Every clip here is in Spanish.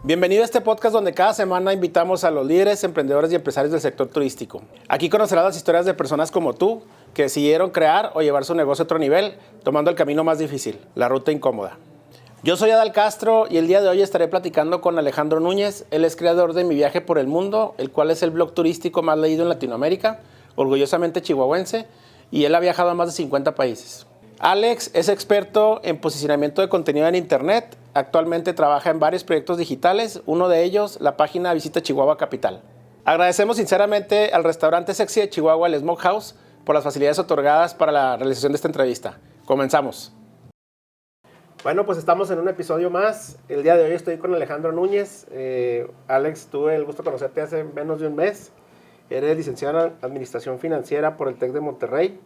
Bienvenido a este podcast donde cada semana invitamos a los líderes, emprendedores y empresarios del sector turístico. Aquí conocerás las historias de personas como tú que decidieron crear o llevar su negocio a otro nivel, tomando el camino más difícil, la ruta incómoda. Yo soy Adal Castro y el día de hoy estaré platicando con Alejandro Núñez. Él es creador de Mi Viaje por el Mundo, el cual es el blog turístico más leído en Latinoamérica, orgullosamente chihuahuense, y él ha viajado a más de 50 países. Alex es experto en posicionamiento de contenido en Internet. Actualmente trabaja en varios proyectos digitales, uno de ellos la página Visita Chihuahua Capital. Agradecemos sinceramente al restaurante sexy de Chihuahua, el Smokehouse, por las facilidades otorgadas para la realización de esta entrevista. Comenzamos. Bueno, pues estamos en un episodio más. El día de hoy estoy con Alejandro Núñez. Alex, tuve el gusto de conocerte hace menos de un mes. Eres licenciado en Administración Financiera por el TEC de Monterrey.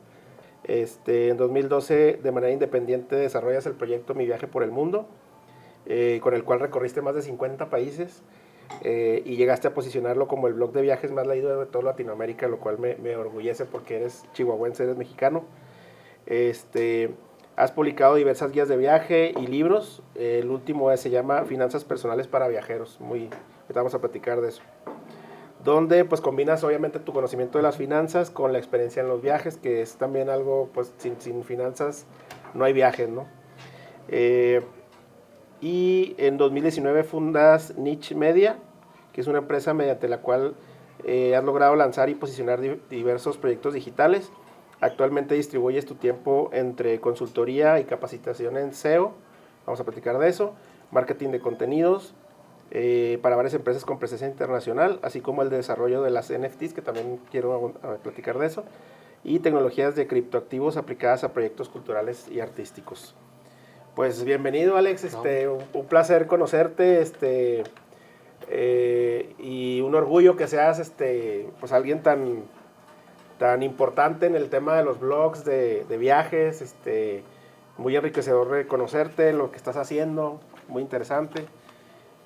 En 2012, de manera independiente, desarrollas el proyecto Mi Viaje por el Mundo, con el cual recorriste más de 50 países y llegaste a posicionarlo como el blog de viajes más leído de toda Latinoamérica, lo cual me orgullece porque eres chihuahuense, eres mexicano. Has publicado diversas guías de viaje y libros. El último se llama Finanzas Personales para Viajeros. Ahorita vamos a platicar de eso. Donde pues combinas obviamente tu conocimiento de las finanzas con la experiencia en los viajes, que es también algo, pues sin finanzas no hay viajes, ¿no? Y en 2019 fundas Niche Media, que es una empresa mediante la cual has logrado lanzar y posicionar diversos proyectos digitales. Actualmente distribuyes tu tiempo entre consultoría y capacitación en SEO, vamos a platicar de eso, marketing de contenidos, para varias empresas con presencia internacional, así como el desarrollo de las NFTs, que también quiero platicar de eso, y tecnologías de criptoactivos aplicadas a proyectos culturales y artísticos. Pues bienvenido, Alex, un placer conocerte, y un orgullo que seas pues alguien tan importante en el tema de los blogs de viajes, muy enriquecedor de conocerte, lo que estás haciendo, muy interesante.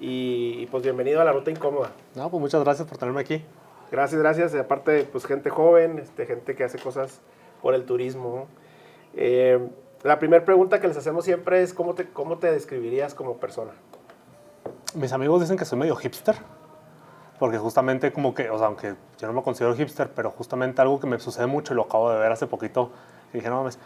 Y pues bienvenido a La Ruta Incómoda. No, pues muchas gracias por tenerme aquí. Gracias. Aparte, pues gente joven, gente que hace cosas por el turismo, ¿no? La primera pregunta que les hacemos siempre es ¿cómo te describirías como persona? Mis amigos dicen que soy medio hipster, porque justamente como que, o sea, aunque yo no me considero hipster, pero justamente algo que me sucede mucho y lo acabo de ver hace poquito, y dije, no mames,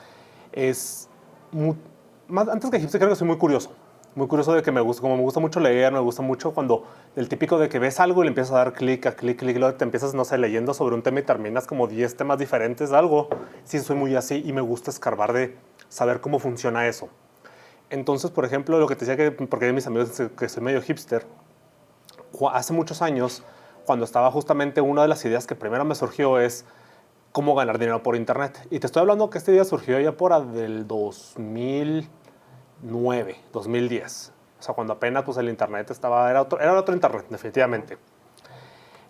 más antes que hipster creo que soy muy curioso. Muy curioso de que como me gusta mucho leer, me gusta mucho cuando el típico de que ves algo y le empiezas a dar clic, y luego te empiezas, no sé, leyendo sobre un tema y terminas como 10 temas diferentes de algo. Sí, soy muy así y me gusta escarbar de saber cómo funciona eso. Entonces, por ejemplo, lo que te decía, porque mis amigos dicen que soy medio hipster, hace muchos años, cuando estaba justamente una de las ideas que primero me surgió es cómo ganar dinero por internet. Y te estoy hablando que esta idea surgió ya por del 2009, 2010. O sea, cuando apenas pues, el internet era otro internet, definitivamente.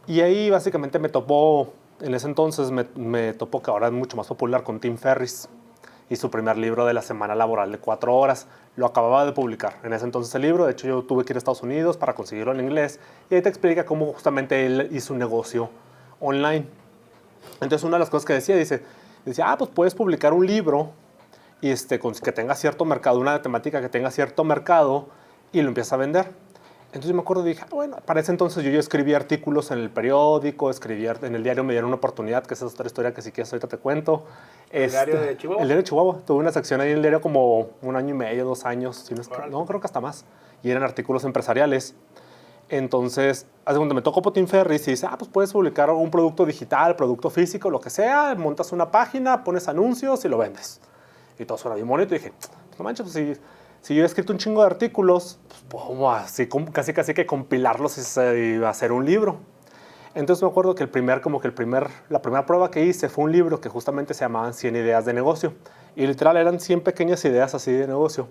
Y ahí básicamente en ese entonces me topó que ahora es mucho más popular con Tim Ferriss y su primer libro de la semana laboral de 4 horas. Lo acababa de publicar en ese entonces el libro. De hecho, yo tuve que ir a Estados Unidos para conseguirlo en inglés. Y ahí te explica cómo justamente él hizo un negocio online. Entonces, una de las cosas que decía, pues puedes publicar un libro y que tenga cierto mercado, una temática que tenga cierto mercado y lo empieza a vender. Entonces yo me acuerdo y dije, bueno, para ese entonces yo escribía artículos en el periódico, escribía en el diario, me dieron una oportunidad, que esa es otra historia que si quieres ahorita te cuento. ¿El diario de Chihuahua? El diario de Chihuahua. Tuve una sección ahí en el diario como 1 año y medio, 2 años, si no, creo que hasta más. Y eran artículos empresariales. Entonces, hace cuando me tocó Tim Ferriss y dice, pues puedes publicar un producto digital, producto físico, lo que sea, montas una página, pones anuncios y lo vendes. Y todo suena bien bonito. Y dije, pues no manches, pues si yo he escrito un chingo de artículos, pues puedo así, casi que compilarlos y hacer un libro. Entonces me acuerdo que la primera prueba que hice fue un libro que justamente se llamaban 100 ideas de negocio. Y literal eran 100 pequeñas ideas así de negocio.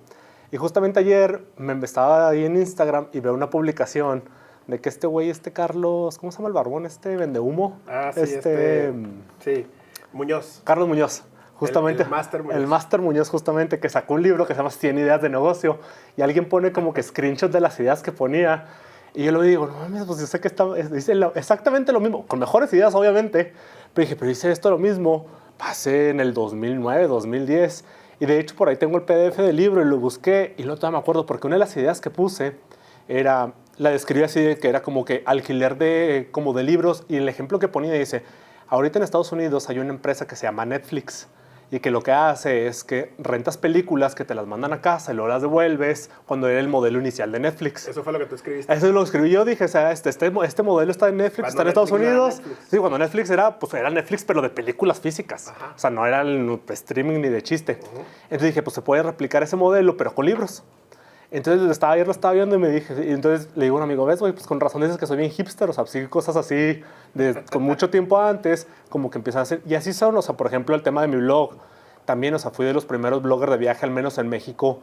Y justamente ayer me estaba ahí en Instagram y veo una publicación de que Carlos, ¿cómo se llama el barbón? Vendehumo. Sí, Muñoz. Carlos Muñoz. Justamente, el Master Muñoz, justamente, que sacó un libro que se llama 100 ideas de negocio y alguien pone como que screenshots de las ideas que ponía y yo le digo, no mames, pues yo sé que dice exactamente lo mismo, con mejores ideas obviamente, pero dije, pero dice esto lo mismo, pasé en el 2009, 2010 y de hecho por ahí tengo el PDF del libro y lo busqué y no todavía me acuerdo porque una de las ideas que puse era la describe así de que era como que alquiler como de libros, y el ejemplo que ponía dice, ahorita en Estados Unidos hay una empresa que se llama Netflix, y que lo que hace es que rentas películas que te las mandan a casa y luego las devuelves cuando era el modelo inicial de Netflix. Eso fue lo que tú escribiste. Eso es lo que escribí yo. Dije, o sea, este modelo está en Netflix, está en Estados Unidos. Sí, cuando Netflix era Netflix, pero de películas físicas. Ajá. O sea, no era el streaming ni de chiste. Entonces dije, pues se puede replicar ese modelo, pero con libros. Entonces lo estaba viendo y me dije, y entonces le digo a un amigo, ves, güey, pues con razón dices que soy bien hipster, o sea, sí, cosas así, con mucho tiempo antes, como que empiezan a hacer, y así son, o sea, por ejemplo, el tema de mi blog, también, o sea, fui de los primeros bloggers de viaje, al menos en México,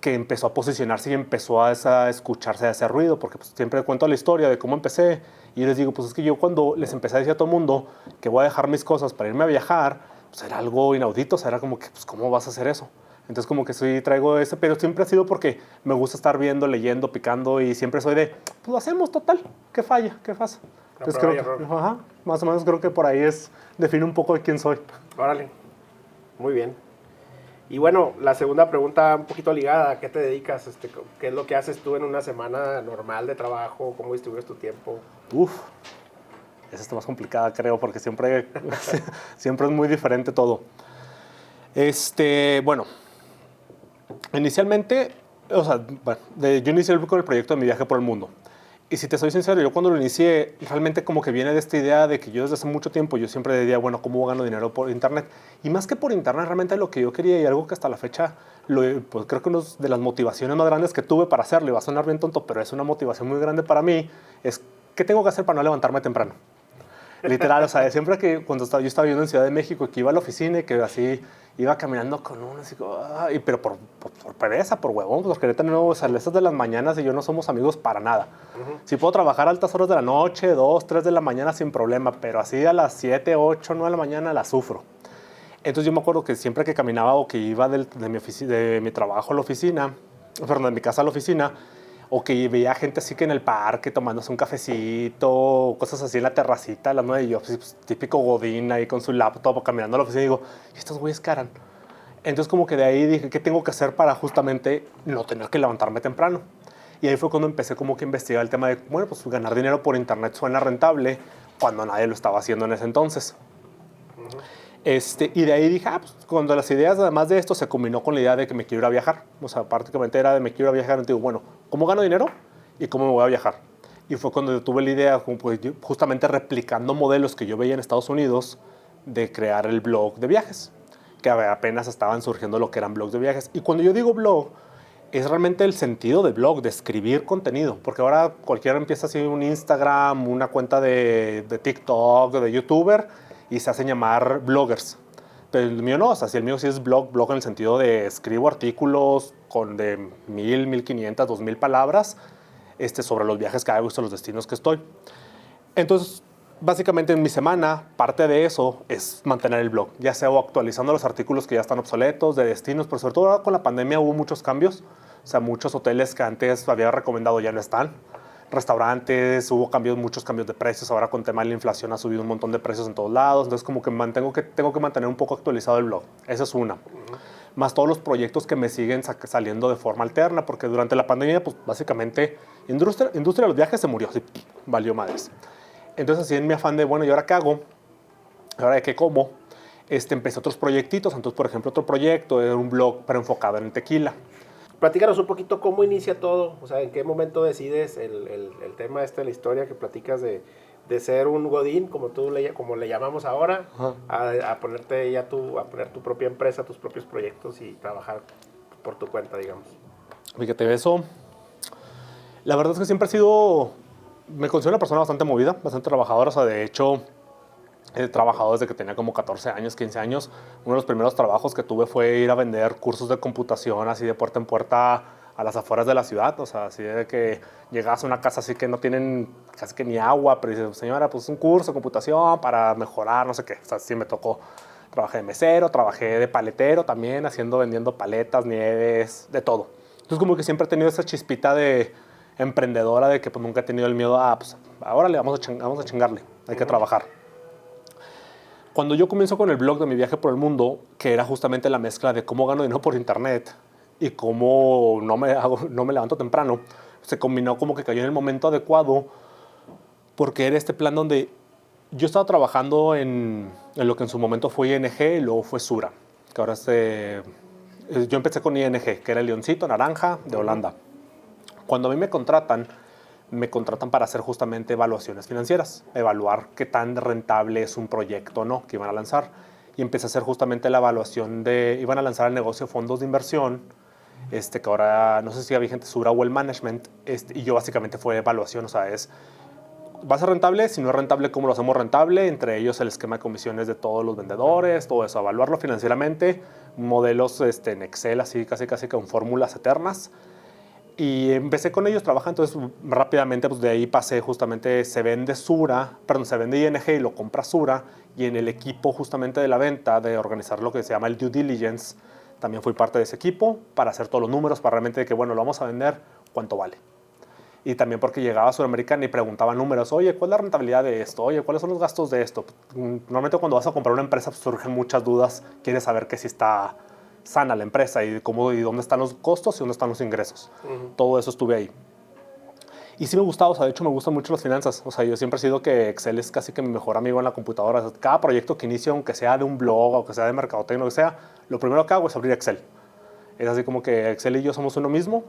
que empezó a posicionarse y empezó a escucharse, a hacer ruido, porque pues, siempre cuento la historia de cómo empecé, y yo les digo, pues es que yo cuando les empecé a decir a todo el mundo que voy a dejar mis cosas para irme a viajar, pues era algo inaudito, o sea, era como que, pues, ¿cómo vas a hacer eso? Entonces como que sí traigo ese, pero siempre ha sido porque me gusta estar viendo, leyendo, picando, y siempre soy de, pues lo hacemos total, ¿qué falla? ¿Qué pasa? Entonces creo que, ajá, más o menos creo que por ahí define un poco de quién soy. Órale, muy bien. Y bueno, la segunda pregunta un poquito ligada, ¿a qué te dedicas? ¿Qué es lo que haces tú en una semana normal de trabajo? ¿Cómo distribuyes tu tiempo? Esa está más complicada, creo, porque siempre es muy diferente todo. Bueno, inicialmente, o sea, yo inicié con el proyecto de mi viaje por el mundo. Y si te soy sincero, yo cuando lo inicié, realmente como que viene de esta idea de que yo desde hace mucho tiempo, yo siempre decía, bueno, ¿cómo gano dinero por internet? Y más que por internet, realmente lo que yo quería, y algo que hasta la fecha, pues creo que una de las motivaciones más grandes que tuve para hacerlo, y va a sonar bien tonto, pero es una motivación muy grande para mí, es ¿qué tengo que hacer para no levantarme temprano? Literal, o sea, siempre que cuando yo estaba viviendo en Ciudad de México, que iba a la oficina y que así iba caminando con uno, así como, pero por pereza, por huevón, porque ahorita no, o sea, estas de las mañanas y yo no somos amigos para nada. Sí puedo trabajar a altas horas de la noche, 2, 3 de la mañana sin problema, pero así a las 7, 8, 9 de la mañana la sufro. Entonces yo me acuerdo que siempre que caminaba o que iba de mi trabajo a la oficina, perdón, de mi casa a la oficina, o que veía gente así que en el parque tomándose un cafecito, cosas así en la terracita a las 9 y yo, pues, típico godín ahí con su laptop caminando a la oficina y digo, ¿y estos güeyes qué harán? Entonces como que de ahí dije, ¿qué tengo que hacer para justamente no tener que levantarme temprano? Y ahí fue cuando empecé como que a investigar el tema de, bueno, pues ganar dinero por internet suena rentable cuando nadie lo estaba haciendo en ese entonces. Y de ahí dije, pues cuando las ideas además de esto se combinó con la idea de que me quiero ir a viajar. O sea, prácticamente era de me quiero ir a viajar. Entonces digo, bueno, ¿cómo gano dinero? ¿Y cómo me voy a viajar? Y fue cuando tuve la idea, pues, justamente replicando modelos que yo veía en Estados Unidos, de crear el blog de viajes, que apenas estaban surgiendo lo que eran blogs de viajes. Y cuando yo digo blog, es realmente el sentido de blog, de escribir contenido. Porque ahora cualquiera empieza así un Instagram, una cuenta de TikTok, de YouTuber, y se hacen llamar bloggers. Pero el mío no, o sea, si el mío sí es blog en el sentido de escribo artículos de 1000, 1500, 2000 palabras sobre los viajes que hago, los destinos que estoy. Entonces, básicamente en mi semana, parte de eso es mantener el blog, ya sea actualizando los artículos que ya están obsoletos, de destinos, pero sobre todo ahora con la pandemia hubo muchos cambios. O sea, muchos hoteles que antes había recomendado ya no están. Restaurantes, hubo muchos cambios de precios, ahora con tema de la inflación ha subido un montón de precios en todos lados, entonces como que tengo que mantener un poco actualizado el blog, esa es una. Más todos los proyectos que me siguen saliendo de forma alterna, porque durante la pandemia, pues básicamente, industria de los viajes se murió, así, valió madres. Entonces así en mi afán de, bueno, ¿y ahora qué hago? ¿Ahora de qué como? Empecé otros proyectitos, entonces por ejemplo otro proyecto era un blog pero enfocado en el tequila. Platícanos un poquito cómo inicia todo, o sea, en qué momento decides el tema la historia que platicas de ser un godín, como le llamamos ahora, a ponerte ya a poner tu propia empresa, tus propios proyectos y trabajar por tu cuenta, digamos. Fíjate, eso, la verdad es que siempre me considero una persona bastante movida, bastante trabajadora, o sea, de hecho, he trabajado desde que tenía como 14 años, 15 años. Uno de los primeros trabajos que tuve fue ir a vender cursos de computación así de puerta en puerta a las afueras de la ciudad. O sea, así de que llegas a una casa así que no tienen casi que ni agua, pero dices, señora, pues un curso de computación para mejorar, no sé qué. O sea, sí me tocó. Trabajé de mesero, trabajé de paletero también, vendiendo paletas, nieves, de todo. Entonces como que siempre he tenido esa chispita de emprendedora de que pues nunca he tenido el miedo a, pues ahora vamos a chingarle, hay que trabajar. Cuando yo comienzo con el blog de mi viaje por el mundo, que era justamente la mezcla de cómo gano dinero por internet y cómo no me levanto temprano, se combinó como que cayó en el momento adecuado, porque era este plan donde yo estaba trabajando en lo que en su momento fue ING y luego fue Sura, que ahora yo empecé con ING, que era el leoncito naranja de Holanda. Cuando a mí me contratan para hacer justamente evaluaciones financieras, evaluar qué tan rentable es un proyecto o no que iban a lanzar. Y empecé a hacer justamente la evaluación iban a lanzar el negocio de fondos de inversión, que ahora no sé si había gente Sura o el management, y yo básicamente fue evaluación, o sea, ¿va a ser rentable? Si no es rentable, ¿cómo lo hacemos rentable? Entre ellos el esquema de comisiones de todos los vendedores, todo eso, evaluarlo financieramente, modelos en Excel, así casi con fórmulas eternas. Y empecé con ellos trabajando, entonces rápidamente pues de ahí pasé justamente, se vende ING y lo compra Sura, y en el equipo justamente de la venta, de organizar lo que se llama el due diligence, también fui parte de ese equipo para hacer todos los números, para realmente de que bueno, lo vamos a vender, ¿cuánto vale? Y también porque llegaba a Sudamericana y preguntaba números, oye, ¿cuál es la rentabilidad de esto? Oye, ¿cuáles son los gastos de esto? Normalmente cuando vas a comprar una empresa pues, surgen muchas dudas, quieres saber que si está sana la empresa y dónde están los costos y dónde están los ingresos. Todo eso estuve ahí. Y sí me gustaba, o sea, de hecho me gustan mucho las finanzas. O sea, yo siempre he sido que Excel es casi que mi mejor amigo en la computadora. O sea, cada proyecto que inicio, aunque sea de un blog o que sea de mercadotecnia, lo que sea, lo primero que hago es abrir Excel. Es así como que Excel y yo somos uno mismo.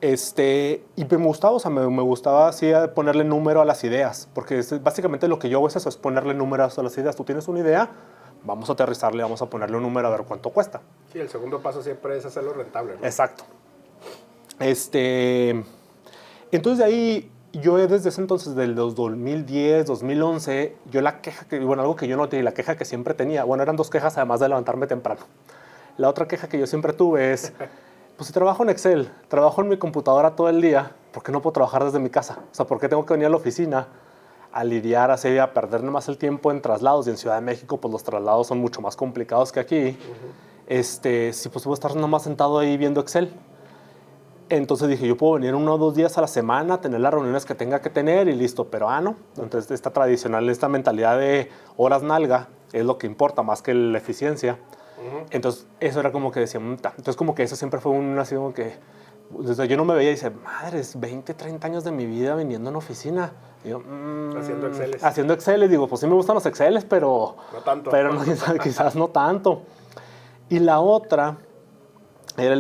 Y me gustaba, o sea, me gustaba así ponerle número a las ideas, porque básicamente lo que yo hago es eso, es ponerle números a las ideas. Tú tienes una idea, vamos a aterrizarle, vamos a ponerle un número a ver cuánto cuesta. Sí, el segundo paso siempre es hacerlo rentable, ¿no? Exacto. Entonces de ahí, yo desde ese entonces, del 2010, 2011, yo algo que yo noté y la queja que siempre tenía, bueno, eran dos quejas además de levantarme temprano. La otra queja que yo siempre tuve es, pues si trabajo en Excel, trabajo en mi computadora todo el día, ¿por qué no puedo trabajar desde mi casa? O sea, ¿por qué tengo que venir a la oficina a lidiar, a perder más el tiempo en traslados? Y en Ciudad de México, pues los traslados son mucho más complicados que aquí. Si pues puedo estar nomás sentado ahí viendo Excel. Entonces dije, yo puedo venir 1 o 2 días a la semana, tener las reuniones que tenga que tener y listo, pero no. Entonces esta tradicional, esta mentalidad de horas nalga es lo que importa más que la eficiencia. Entonces eso era como que decía, entonces como que eso siempre fue así como que, desde yo no me veía y decía, madres, 20, 30 años de mi vida viniendo en oficina. Y yo, haciendo Exceles. Haciendo Exceles, digo, pues sí me gustan los Exceles, pero no tanto. Pero quizás no tanto. Y la otra era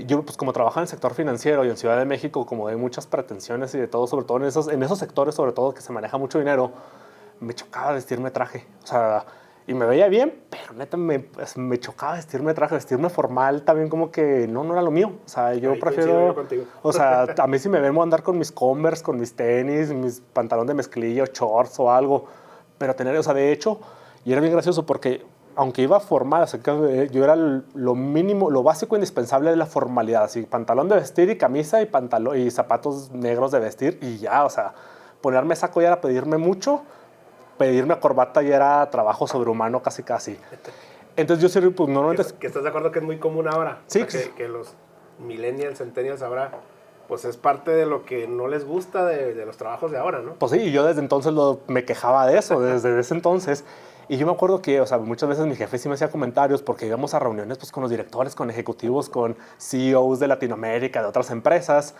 yo pues como trabajaba en el sector financiero y en Ciudad de México, como hay muchas pretensiones y de todo, sobre todo en esos sectores, sobre todo que se maneja mucho dinero, me chocaba vestirme traje. O sea, y me veía bien, pero neta me chocaba vestirme traje, vestirme formal también como que no era lo mío. O sea, yo prefiero, o sea, a mí si me ven andar con mis Converse, con mis tenis, mis pantalones de mezclilla, shorts o algo, pero o sea, de hecho, y era bien gracioso porque aunque iba formal, o sea, yo era lo mínimo, lo básico indispensable de la formalidad, así pantalón de vestir y camisa y zapatos negros de vestir y ya, o sea, ponerme saco ya era pedirme mucho. Pedirme corbata ya era trabajo sobrehumano casi. Entonces yo sí, pues normalmente... Que estás de acuerdo que es muy común ahora. Sí. O sea, que los millennials, centennials ahora, pues es parte de lo que no les gusta de los trabajos de ahora, ¿no? Pues sí, y yo desde entonces me quejaba de eso, desde ese entonces. Y yo me acuerdo que, o sea, muchas veces mi jefe sí me hacía comentarios porque íbamos a reuniones pues con los directores, con ejecutivos, con CEOs de Latinoamérica, de otras empresas.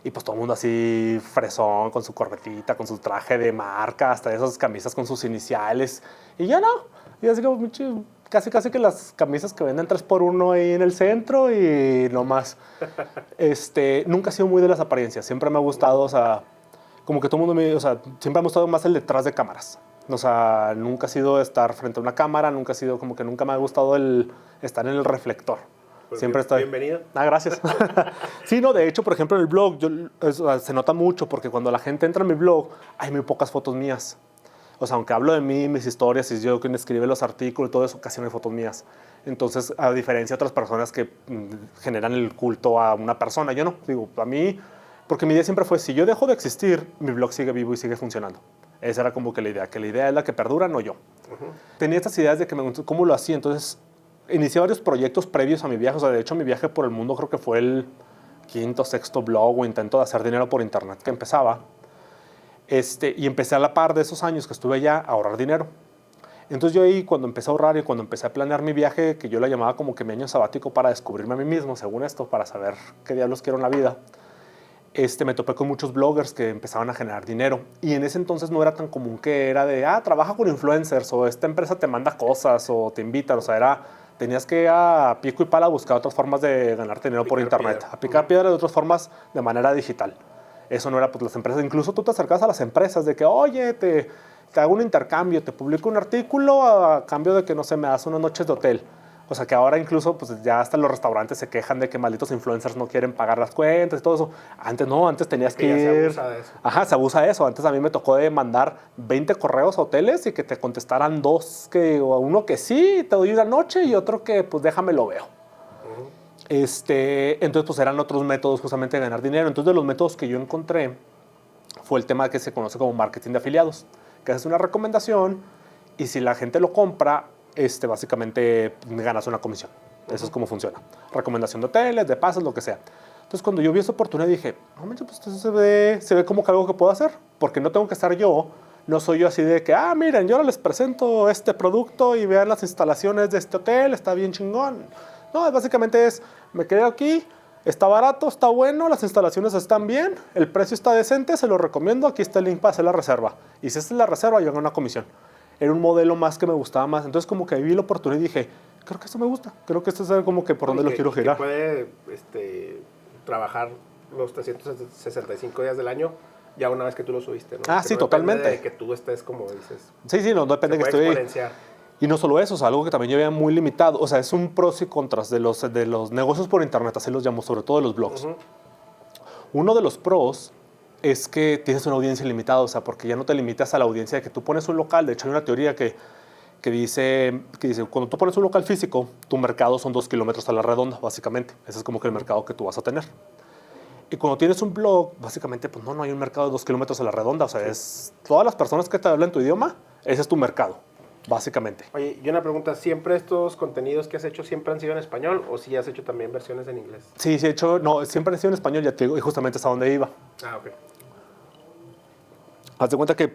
Y pues todo el mundo así fresón, con su corbatita, con su traje de marca, hasta esas camisas con sus iniciales. Y ya no. Y así como casi que las camisas que venden 3x1 ahí en el centro y no más. Nunca he sido muy de las apariencias. Siempre me ha gustado, o sea, como que todo el mundo o sea, siempre me ha gustado más el detrás de cámaras. O sea, nunca ha sido estar frente a una cámara, nunca me ha gustado el estar en el reflector. Pues siempre estoy. Bienvenido. Gracias. Sí, no, de hecho, por ejemplo, en el blog se nota mucho porque cuando la gente entra en mi blog hay muy pocas fotos mías. O sea, aunque hablo de mí, mis historias, y yo quien escribe los artículos y todo eso, casi no hay fotos mías. Entonces, a diferencia de otras personas que generan el culto a una persona, yo no. Digo, a mí, porque mi idea siempre fue, si yo dejo de existir, mi blog sigue vivo y sigue funcionando. Esa era como que la idea es la que perdura, no yo. Tenía estas ideas de cómo lo hacía, entonces inicié varios proyectos previos a mi viaje. O sea, de hecho, mi viaje por el mundo creo que fue el 5º, 6º blog o intento de hacer dinero por internet que empezaba. Y empecé a la par de esos años que estuve allá a ahorrar dinero. Entonces yo ahí cuando empecé a ahorrar y cuando empecé a planear mi viaje, que yo la llamaba como que mi año sabático para descubrirme a mí mismo, según esto, para saber qué diablos quiero en la vida, me topé con muchos bloggers que empezaban a generar dinero. Y en ese entonces no era tan común que era de, trabaja con influencers, o esta empresa te manda cosas, o te invitan. O sea, tenías que a pico y pala buscar otras formas de ganar dinero por internet. A picar piedra de otras formas de manera digital. Eso no era, pues, las empresas. Incluso tú te acercabas a las empresas de que, oye, te hago un intercambio, te publico un artículo a cambio de que, no sé, me das unas noches de hotel. O sea, que ahora incluso pues ya hasta los restaurantes se quejan de que malditos influencers no quieren pagar las cuentas y todo eso. Antes no, antes tenías que ir... Se abusa de eso. Ajá, se abusa de eso. Antes a mí me tocó de mandar 20 correos a hoteles y que te contestaran 2, o uno que sí, te doy una noche, y otro que pues déjame lo veo. Entonces pues eran otros métodos justamente de ganar dinero. Entonces de los métodos que yo encontré fue el tema que se conoce como marketing de afiliados, que es una recomendación y si la gente lo compra, básicamente ganas una comisión. Eso es como funciona. Recomendación de hoteles, de pases, lo que sea. Entonces, cuando yo vi esa oportunidad, dije, no manches, pues esto se ve como que algo que puedo hacer, porque no tengo que estar yo. No soy yo así de que, miren, yo ahora les presento este producto y vean las instalaciones de este hotel, está bien chingón. No, básicamente me quedé aquí, está barato, está bueno, las instalaciones están bien, el precio está decente, se lo recomiendo, aquí está el link para hacer la reserva. Y si esta es la reserva, yo gano una comisión. Era un modelo más que me gustaba más. Entonces como que vi la oportunidad y dije, creo que esto me gusta. Creo que esto es como que por donde lo quiero girar. Que puede trabajar los 365 días del año ya una vez que tú lo subiste, ¿no? Sí, no totalmente. De que tú estés como dices. Sí, no depende que estoy... exponenciar. Y no solo eso, o sea, algo que también yo veía muy limitado. O sea, es un pros y contras de los negocios por internet, así los llamo, sobre todo de los blogs. Uno de los pros es que tienes una audiencia limitada, o sea, porque ya no te limitas a la audiencia de que tú pones un local. De hecho, hay una teoría que dice, cuando tú pones un local físico, tu mercado son 2 kilómetros a la redonda, básicamente. Ese es como que el mercado que tú vas a tener. Y cuando tienes un blog, básicamente, pues no hay un mercado de 2 kilómetros a la redonda. O sea, es todas las personas que te hablan tu idioma, ese es tu mercado, básicamente. Oye, y una pregunta, ¿siempre estos contenidos que has hecho siempre han sido en español o si has hecho también versiones en inglés? Sí, he hecho, no, siempre han sido en español, ya te digo, y justamente es a donde iba. Ok. Haz de cuenta que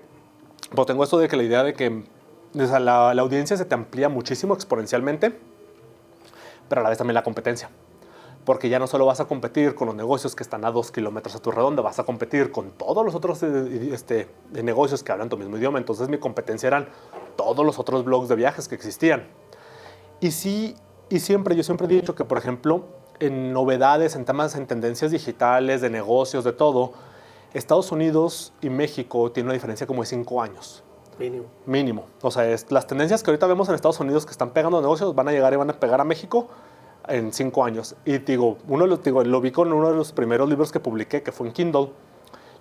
pues, tengo esto de que la idea de que o sea, la audiencia se te amplía muchísimo exponencialmente, pero a la vez también la competencia. Porque ya no solo vas a competir con los negocios que están a 2 kilómetros a tu redonda, vas a competir con todos los otros negocios que hablan tu mismo idioma. Entonces mi competencia eran todos los otros blogs de viajes que existían. Y sí, yo siempre he dicho que, por ejemplo, en novedades, en temas, en tendencias digitales, de negocios, de todo, Estados Unidos y México tienen una diferencia como de 5 años. Mínimo. O sea, las tendencias que ahorita vemos en Estados Unidos que están pegando a negocios van a llegar y van a pegar a México en 5 años. Y lo vi con uno de los primeros libros que publiqué, que fue en Kindle.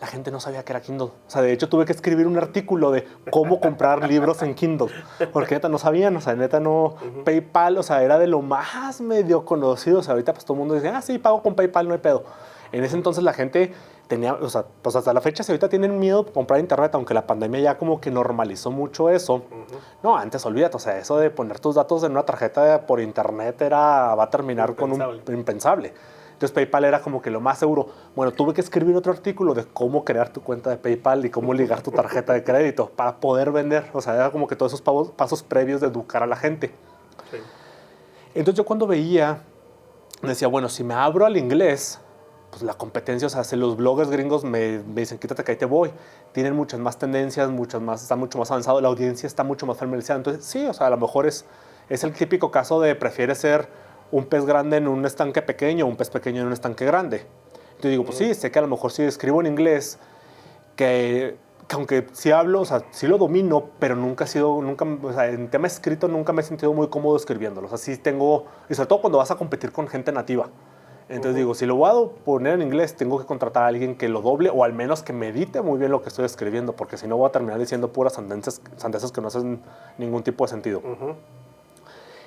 La gente no sabía que era Kindle. O sea, de hecho, tuve que escribir un artículo de cómo comprar libros en Kindle. Porque neta no sabían, o sea, neta no... PayPal, o sea, era de lo más medio conocido. O sea, ahorita pues todo el mundo dice, sí, pago con PayPal, no hay pedo. En ese entonces la gente tenía, o sea, pues hasta la fecha, si ahorita tienen miedo de comprar internet, aunque la pandemia ya como que normalizó mucho eso. No, antes olvídate, o sea, eso de poner tus datos en una tarjeta por internet va a terminar con un impensable. Entonces PayPal era como que lo más seguro. Bueno, tuve que escribir otro artículo de cómo crear tu cuenta de PayPal y cómo ligar tu tarjeta de crédito para poder vender. O sea, era como que todos esos pasos previos de educar a la gente. Sí. Entonces yo cuando veía, decía, bueno, si me abro al inglés, pues la competencia, o sea, si los bloggers gringos me dicen, quítate que ahí te voy, tienen muchas más tendencias, están mucho más avanzados, la audiencia está mucho más familiarizada. Entonces, sí, o sea, a lo mejor es el típico caso de prefieres ser un pez grande en un estanque pequeño o un pez pequeño en un estanque grande. Entonces digo, pues sí, sé que a lo mejor sí escribo en inglés, que aunque sí hablo, o sea, sí lo domino, pero nunca, o sea, en tema escrito nunca me he sentido muy cómodo escribiéndolo. O sea, sí tengo, y sobre todo cuando vas a competir con gente nativa. Entonces digo, si lo voy a poner en inglés, tengo que contratar a alguien que lo doble o al menos que medite muy bien lo que estoy escribiendo, porque si no voy a terminar diciendo puras sandeces que no hacen ningún tipo de sentido.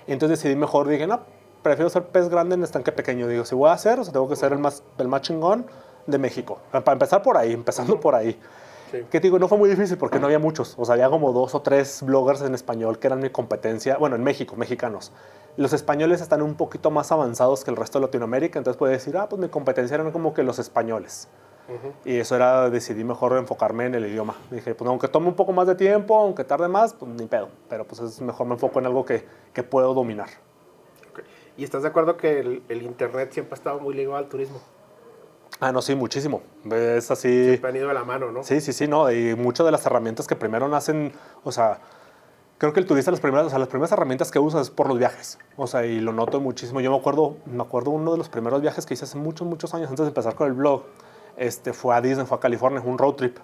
Entonces decidí mejor, dije, no, prefiero ser pez grande en estanque pequeño. Digo, si voy a hacer, o sea, tengo que ser el más chingón de México. Para empezar por ahí, empezando por ahí. Sí. Que digo, no fue muy difícil porque no había muchos. O sea, había como 2 o 3 bloggers en español que eran mi competencia. Bueno, en México, mexicanos. Los españoles están un poquito más avanzados que el resto de Latinoamérica. Entonces puedo decir, pues mi competencia eran como que los españoles. Y eso era, decidí mejor enfocarme en el idioma. Dije, pues aunque tome un poco más de tiempo, aunque tarde más, pues ni pedo. Pero pues es mejor me enfoco en algo que puedo dominar. Okay. ¿Y estás de acuerdo que el internet siempre ha estado muy ligado al turismo? Ah, no, sí, muchísimo. Es así. Siempre han ido de la mano, ¿no? Sí, sí, sí, no. Y muchas de las herramientas que primero nacen, o sea, creo que el turista las primeras herramientas que usa es por los viajes. O sea, y lo noto muchísimo. Yo me acuerdo uno de los primeros viajes que hice hace muchos, muchos años antes de empezar con el blog. Fue a Disney, fue a California, un road trip.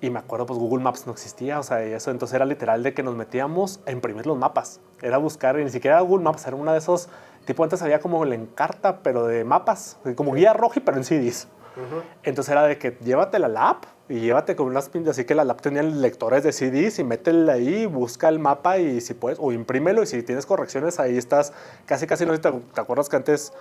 Y me acuerdo, pues Google Maps no existía, o sea, y eso entonces era literal de que nos metíamos a imprimir los mapas. Era buscar, y ni siquiera era Google Maps, era una de esos, tipo antes había como el Encarta, pero de mapas, como guía roja, pero en CDs. Entonces era de que llévate la app y llévate con unas pintas, así que la app tenía lectores de CDs y métele ahí, busca el mapa y si puedes, o imprímelo y si tienes correcciones ahí estás, casi, no sé si te acuerdas que antes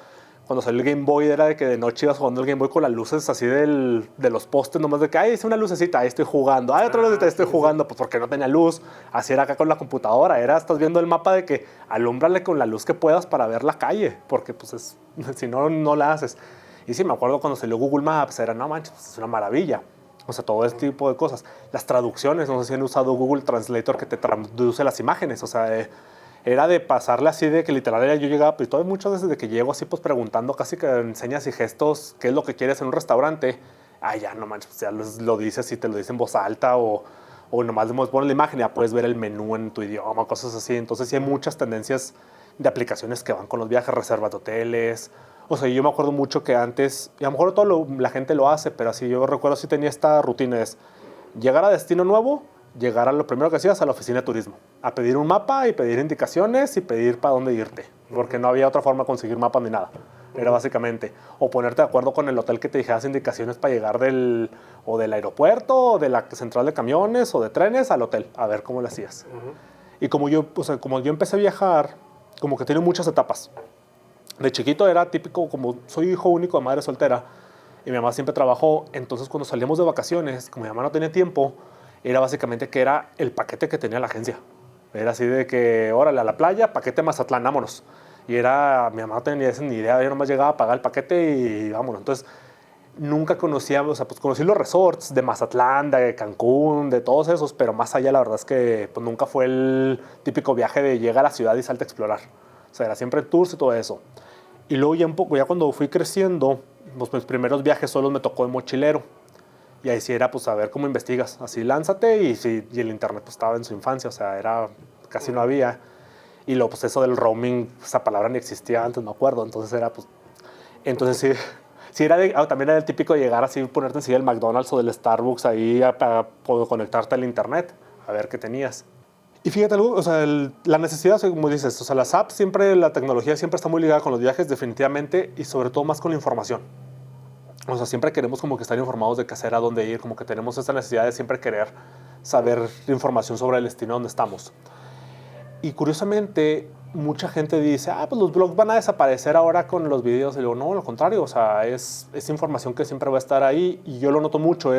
cuando salió el Game Boy era de que de noche ibas jugando el Game Boy con las luces así de los postes, nomás de que, ay, es una lucecita, ahí estoy jugando, ay, otra lucecita, ahí estoy jugando, pues porque no tenía luz. Así era acá con la computadora, estás viendo el mapa de que alúmbrale con la luz que puedas para ver la calle, porque pues si no, no la haces. Y sí, me acuerdo cuando salió Google Maps, era, no manches, pues, es una maravilla. O sea, todo este tipo de cosas. Las traducciones, no sé si han usado Google Translator que te traduce las imágenes, o sea, era de pasarle así de que literal yo llegaba, pues todavía muchas veces de que llego así pues preguntando casi que enseñas y gestos qué es lo que quieres en un restaurante. Ya no manches, ya lo dices y te lo dicen en voz alta o nomás le pones la imagen y ya puedes ver el menú en tu idioma, cosas así. Entonces sí hay muchas tendencias de aplicaciones que van con los viajes, reservas de hoteles. O sea, yo me acuerdo mucho que antes, y a lo mejor la gente lo hace, pero así yo recuerdo si tenía esta rutina, es llegar a destino nuevo, llegar a lo primero que hacías a la oficina de turismo, a pedir un mapa y pedir indicaciones y pedir para dónde irte, porque no había otra forma de conseguir mapas ni nada. Era básicamente, o ponerte de acuerdo con el hotel que te dijeras indicaciones para llegar del aeropuerto, o de la central de camiones, o de trenes al hotel, a ver cómo lo hacías. Y como yo empecé a viajar, como que tiene muchas etapas. De chiquito era típico, como soy hijo único de madre soltera, y mi mamá siempre trabajó, entonces cuando salíamos de vacaciones, como mi mamá no tenía tiempo, era básicamente que era el paquete que tenía la agencia. Era así de que, órale, a la playa, paquete Mazatlán, vámonos. Y mi mamá no tenía ni idea, yo nomás llegaba a pagar el paquete y vámonos. Entonces, nunca conocía, o sea, pues conocí los resorts de Mazatlán, de Cancún, de todos esos, pero más allá la verdad es que pues, nunca fue el típico viaje de llegar a la ciudad y salte a explorar. O sea, era siempre tours y todo eso. Y luego ya cuando fui creciendo, pues mis primeros viajes solo me tocó de mochilero. Y ahí sí era, pues, a ver cómo investigas. Así, lánzate. Y el internet pues, estaba en su infancia, o sea, casi no había. Y luego, pues, eso del roaming, esa palabra ni existía antes, me acuerdo. Entonces era, pues... Entonces sí también era el típico de llegar así, ponerte enseguida el McDonald's o del Starbucks ahí para poder conectarte al internet, a ver qué tenías. Y fíjate algo, o sea, la necesidad, como dices, o sea, las apps siempre, la tecnología siempre está muy ligada con los viajes, definitivamente, y sobre todo más con la información. O sea, siempre queremos como que estar informados de qué hacer, a dónde ir, como que tenemos esa necesidad de siempre querer saber información sobre el destino donde estamos. Y curiosamente, mucha gente dice, pues los blogs van a desaparecer ahora con los videos. Y digo, no, al contrario, o sea, es información que siempre va a estar ahí. Y yo lo noto mucho,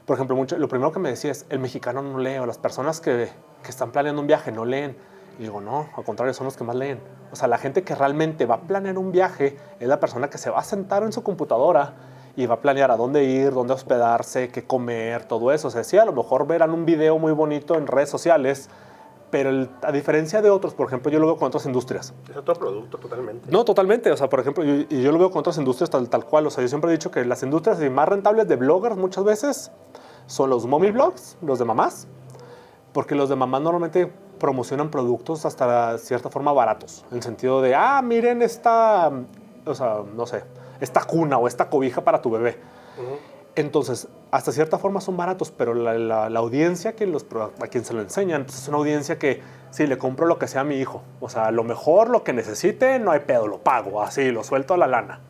por ejemplo, lo primero que me decía es, el mexicano no lee, o las personas que están planeando un viaje no leen. Y digo, no, al contrario, son los que más leen. O sea, la gente que realmente va a planear un viaje es la persona que se va a sentar en su computadora y va a planear a dónde ir, dónde hospedarse, qué comer, todo eso. O sea, sí, a lo mejor verán un video muy bonito en redes sociales, pero a diferencia de otros, por ejemplo, yo lo veo con otras industrias. Es otro producto totalmente. No, totalmente. O sea, por ejemplo, yo lo veo con otras industrias tal cual. O sea, yo siempre he dicho que las industrias más rentables de bloggers muchas veces son los mommy blogs, los de mamás, porque los de mamás normalmente promocionan productos hasta cierta forma baratos, en el sentido de, miren esta, o sea, no sé, esta cuna o esta cobija para tu bebé. Entonces, hasta cierta forma son baratos, pero la audiencia a quien se lo enseñan pues es una audiencia que, sí, le compro lo que sea a mi hijo. O sea, lo mejor, lo que necesite, no hay pedo, lo pago, así, lo suelto a la lana,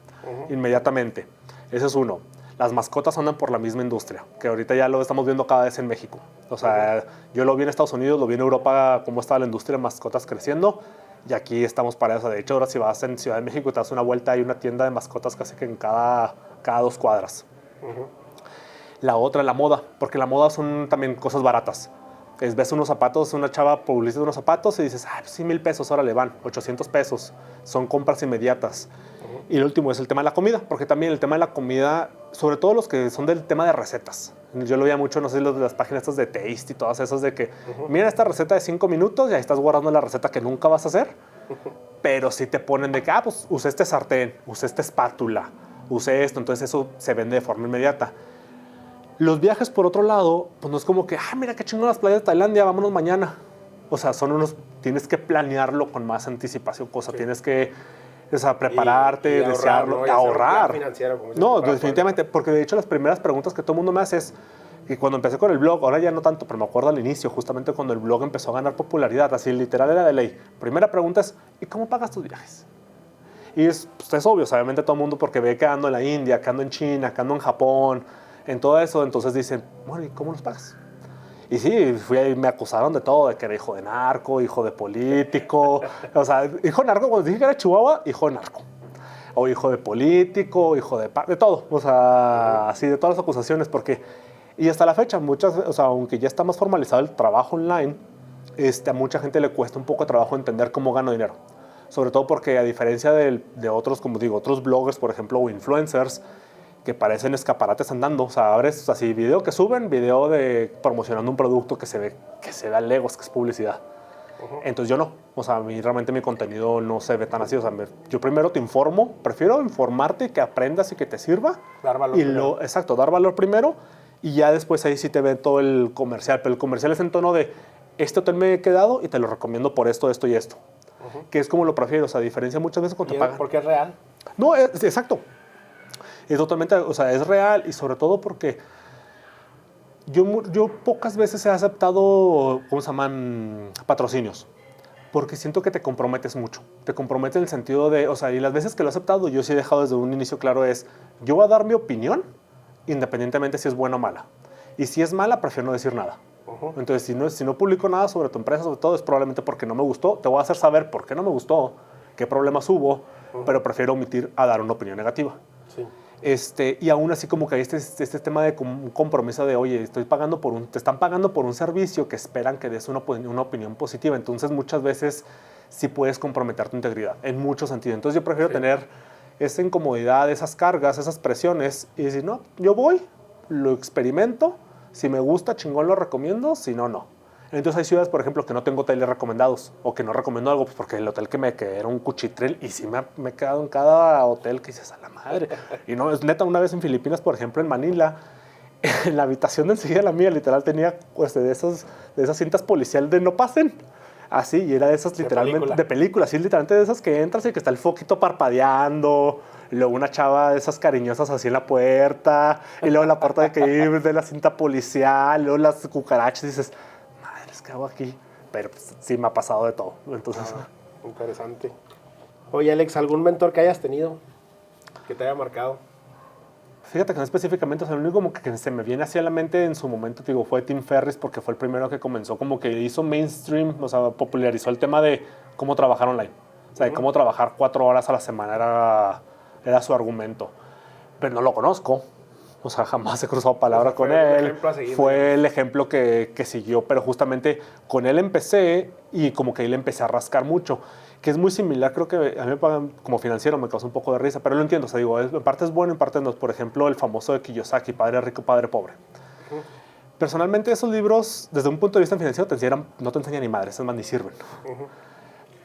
inmediatamente. Ese es uno. Las mascotas andan por la misma industria, que ahorita ya lo estamos viendo cada vez en México. O sea, yo lo vi en Estados Unidos, lo vi en Europa, cómo estaba la industria de mascotas creciendo, y aquí estamos para eso. De hecho, ahora si vas en Ciudad de México y te das una vuelta, hay una tienda de mascotas casi que en cada 2 cuadras. La otra, la moda, porque la moda son también cosas baratas. Ves unos zapatos, una chava publicita unos zapatos y dices, pues sí, 1,000 pesos, órale, van, 800 pesos. Son compras inmediatas. Y el último es el tema de la comida, porque también el tema de la comida, sobre todo los que son del tema de recetas. Yo lo veía mucho, no sé, los de las páginas estas de Taste y todas esas de que, mira esta receta de 5 minutos y ahí estás guardando la receta que nunca vas a hacer. Pero sí te ponen de que, pues usé este sartén, usé esta espátula, usé esto, entonces eso se vende de forma inmediata. Los viajes, por otro lado, pues no es como que, mira qué chingón las playas de Tailandia, vámonos mañana. O sea, tienes que planearlo con más anticipación, tienes que prepararte, y desearlo, ahorrar, ¿no? ahorrar. Financiero, como No, definitivamente, porque de hecho las primeras preguntas que todo el mundo me hace es, y cuando empecé con el blog, ahora ya no tanto, pero me acuerdo al inicio, justamente cuando el blog empezó a ganar popularidad, así literal era de ley. Primera pregunta es, ¿y cómo pagas tus viajes? Y es obvio, obviamente todo el mundo porque ve que ando en la India, que ando en China, que ando en Japón, en todo eso, entonces dicen, bueno, ¿y cómo los pagas? Y sí, fui ahí, me acusaron de todo, de que era hijo de narco, hijo de político, o sea, hijo de narco, cuando dije que era Chihuahua, hijo de narco. O hijo de político, hijo de todo, o sea, así de todas las acusaciones, porque, y hasta la fecha, o sea, aunque ya está más formalizado el trabajo online, a mucha gente le cuesta un poco de trabajo entender cómo gano dinero. Sobre todo porque a diferencia de otros, como digo, otros bloggers, por ejemplo, o influencers, que parecen escaparates andando. O sea, abres así video que suben, video de promocionando un producto que se ve a legos, que es publicidad. Entonces yo no. O sea, realmente mi contenido no se ve tan así. O sea, yo primero te informo, prefiero informarte, que aprendas y que te sirva. Dar valor primero. Exacto, dar valor primero y ya después ahí sí te ve todo el comercial. Pero el comercial es en tono de, este hotel me he quedado y te lo recomiendo por esto, esto y esto. Que es como lo prefiero. O sea, a diferencia muchas veces cuando te pagan. Porque es real. No, exacto. Es totalmente, o sea, es real y sobre todo porque yo pocas veces he aceptado, ¿cómo se llaman? Patrocinios. Porque siento que te comprometes mucho. Te comprometes en el sentido de, o sea, y las veces que lo he aceptado, yo sí he dejado desde un inicio claro es, yo voy a dar mi opinión, independientemente si es buena o mala. Y si es mala, prefiero no decir nada. Entonces, si no publico nada sobre tu empresa, sobre todo, es probablemente porque no me gustó. Te voy a hacer saber por qué no me gustó, qué problemas hubo, pero prefiero omitir a dar una opinión negativa. Sí. Y aún así como que hay este tema de un compromiso de, oye, te están pagando por un servicio que esperan que des una opinión positiva. Entonces muchas veces sí puedes comprometer tu integridad, en muchos sentidos. Entonces yo prefiero tener esa incomodidad, esas cargas, esas presiones y decir, no, yo voy, lo experimento, si me gusta, chingón, lo recomiendo, si no, no. Entonces hay ciudades, por ejemplo, que no tengo hoteles recomendados o que no recomiendo algo, pues porque el hotel que me quedé era un cuchitril y sí me he quedado en cada hotel que dices, a la madre. Y no, es neta, una vez en Filipinas, por ejemplo, en Manila, en la habitación de enseguida la mía, literal, tenía pues, de esas cintas policial de no pasen. Así, y era de esas literalmente de película, así literalmente de esas que entras y que está el foquito parpadeando, y luego una chava de esas cariñosas así en la puerta, y luego la puerta de la cinta policial, y luego las cucarachas, y dices, ¿qué hago aquí? Pero pues, sí me ha pasado de todo. Entonces, interesante. Oye, Alex, ¿algún mentor que hayas tenido que te haya marcado? Fíjate que no específicamente, o sea, lo único como que se me viene hacia la mente en su momento, digo, fue Tim Ferriss porque fue el primero que comenzó como que hizo mainstream, o sea, popularizó el tema de cómo trabajar online. O sea, de cómo trabajar 4 horas a la semana era su argumento. Pero no lo conozco. O sea, jamás he cruzado palabra con él. Fue el ejemplo que siguió, pero justamente con él empecé y como que ahí le empecé a rascar mucho, que es muy similar, creo que a mí me pagan como financiero, me causa un poco de risa, pero lo entiendo, o sea, digo, en parte es bueno, en parte no. Por ejemplo, el famoso de Kiyosaki, Padre Rico, Padre Pobre. Personalmente, esos libros, desde un punto de vista financiero, no te enseñan ni madres, es más, ni sirven.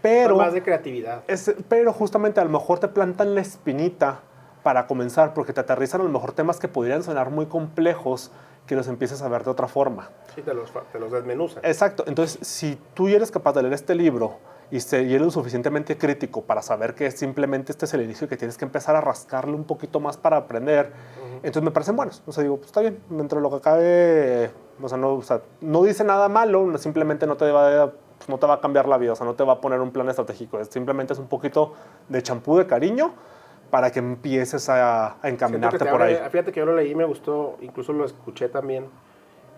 Pero, son más de creatividad. Pero justamente a lo mejor te plantan la espinita para comenzar, porque te aterrizan a lo mejor temas que podrían sonar muy complejos, que los empieces a ver de otra forma. Sí, te los desmenuzan. Exacto. Entonces, si tú eres capaz de leer este libro y eres lo suficientemente crítico para saber que simplemente este es el inicio y que tienes que empezar a rascarle un poquito más para aprender, entonces me parecen buenos. O sea, digo, pues está bien, dentro de lo que cabe, o sea, no dice nada malo, simplemente no te va a cambiar la vida, o sea, no te va a poner un plan estratégico, simplemente es un poquito de champú de cariño para que empieces a encaminarte por ahí. Fíjate que yo lo leí, me gustó, incluso lo escuché también,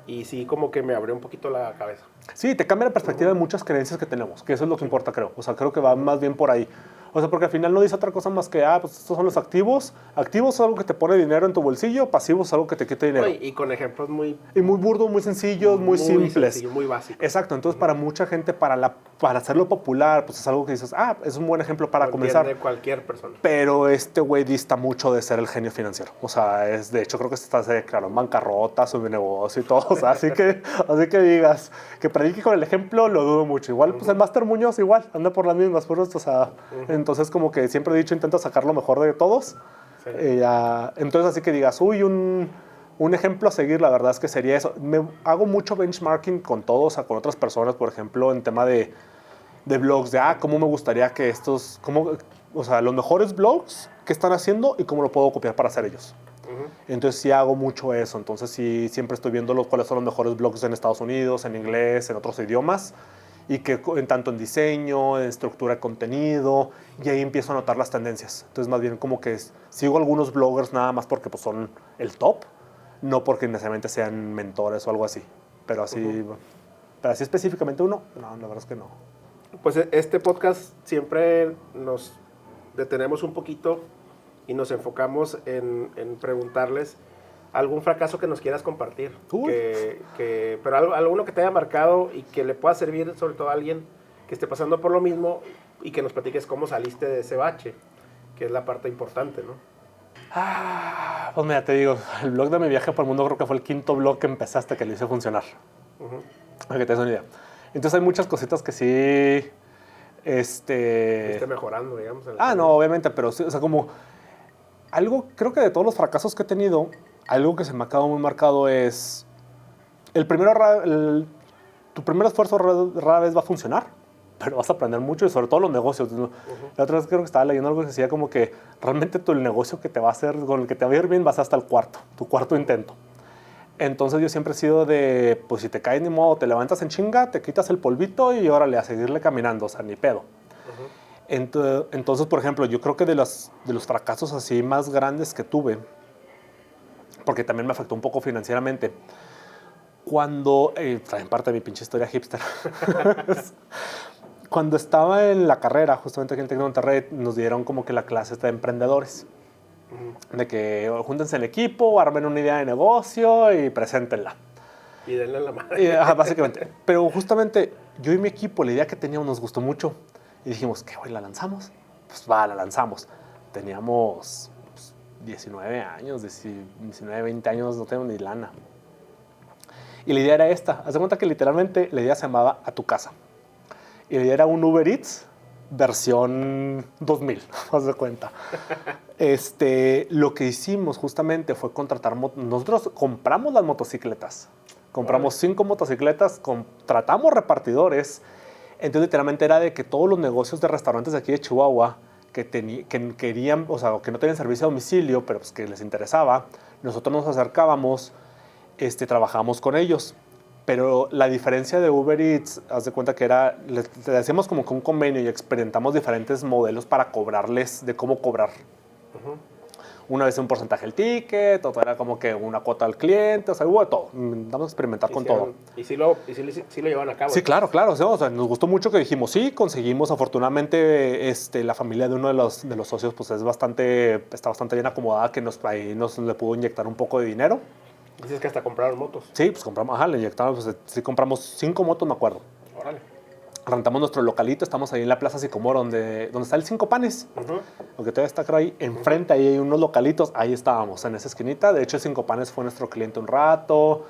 y sí como que me abrió un poquito la cabeza. Sí, te cambia la perspectiva de muchas creencias que tenemos, que eso es lo que importa, creo. O sea, creo que va más bien por ahí. O sea, porque al final no dice otra cosa más que, pues estos son los activos. Activos es algo que te pone dinero en tu bolsillo, pasivos es algo que te quita dinero. Y con ejemplos muy burdos, muy sencillos, muy simples. Sencillo, muy básicos. Exacto. Entonces, para mucha gente, para hacerlo popular, pues es algo que dices, es un buen ejemplo para comenzar. De cualquier persona. Pero este güey dista mucho de ser el genio financiero. O sea, de hecho, creo que se declaró en bancarrota, su negocio y todo. O sea, así que digas que predique con el ejemplo, lo dudo mucho. Igual, pues el Máster Muñoz igual, anda por las mismas, o sea, entonces como que siempre he dicho, intento sacar lo mejor de todos. Sí. Entonces, así que digas, uy, un ejemplo a seguir, la verdad es que sería eso. Hago mucho benchmarking con todos, o sea, con otras personas, por ejemplo, en tema de blogs, de, cómo me gustaría que estos, o sea, los mejores blogs que están haciendo y cómo lo puedo copiar para hacer ellos. Entonces sí hago mucho eso, entonces sí siempre estoy viendo cuáles son los mejores blogs en Estados Unidos, en inglés, en otros idiomas, y que tanto en diseño, en estructura de contenido, y ahí empiezo a notar las tendencias. Entonces más bien como que sigo algunos bloggers nada más porque pues, son el top, no porque necesariamente sean mentores o algo así, pero así, pero así específicamente uno, no, la verdad es que no. Pues este podcast siempre nos detenemos un poquito y nos enfocamos en preguntarles algún fracaso que nos quieras compartir. Pero alguno que te haya marcado y que le pueda servir sobre todo a alguien que esté pasando por lo mismo y que nos platiques cómo saliste de ese bache, que es la parte importante, ¿no? Pues mira, te digo, el blog de mi viaje por el mundo creo que fue el 5.º blog que empezaste que lo hice funcionar. Para que te des una idea. Entonces hay muchas cositas que sí... Esté mejorando, digamos. No, obviamente, pero sí, o sea, como... Algo, creo que de todos los fracasos que he tenido, algo que se me ha quedado muy marcado es... Tu primer esfuerzo rara vez va a funcionar, pero vas a aprender mucho y sobre todo los negocios. La otra vez creo que estaba leyendo algo que decía como que realmente el negocio que te va a hacer, con el que te va a ir bien, vas hasta tu cuarto intento. Entonces yo siempre he sido de, pues si te caes ni modo, te levantas en chinga, te quitas el polvito y órale, a seguirle caminando, o sea, ni pedo. Entonces, por ejemplo, yo creo que de los fracasos así más grandes que tuve, porque también me afectó un poco financieramente, cuando, en parte de mi pinche historia hipster, cuando estaba en la carrera, justamente aquí en el TEC de Monterrey, nos dieron como que la clase de emprendedores. De que júntense el equipo, armen una idea de negocio y preséntenla. Y denle la madre. Básicamente. Pero justamente yo y mi equipo, la idea que teníamos nos gustó mucho. Y dijimos, ¿qué, güey, la lanzamos? Pues va, la lanzamos. Teníamos 19 años, 19, 20 años, no tengo ni lana. Y la idea era esta. Haz de cuenta que literalmente la idea se llamaba A tu casa. Y la idea era un Uber Eats versión 2000, haz de cuenta. Lo que hicimos justamente fue contratar... Nosotros compramos las motocicletas. Compramos 5 motocicletas, contratamos repartidores. Entonces, literalmente era de que todos los negocios de restaurantes de aquí de Chihuahua que querían, o sea, que no tenían servicio a domicilio, pero pues que les interesaba, nosotros nos acercábamos, trabajábamos con ellos. Pero la diferencia de Uber Eats, haz de cuenta que le hacíamos como que un convenio y experimentamos diferentes modelos para cobrarles, de cómo cobrar. Una vez un porcentaje del ticket, otra era como que una cuota al cliente, o sea, hubo de todo. Vamos a experimentar con todo. ¿Y sí lo llevan a cabo? Sí, claro. O sea, nos gustó mucho que dijimos sí, conseguimos afortunadamente la familia de uno de los socios pues está bastante bien acomodada, que ahí nos le pudo inyectar un poco de dinero. Dices que hasta compraron motos. Sí, pues compramos, le inyectamos, pues sí compramos 5 motos, me acuerdo. Órale. Rentamos nuestro localito, estamos ahí en la Plaza Sicomoro, donde está el 5 Panes. Lo que todavía está creo ahí, enfrente ahí hay unos localitos, ahí estábamos, en esa esquinita. De hecho, el 5 Panes fue nuestro cliente un rato.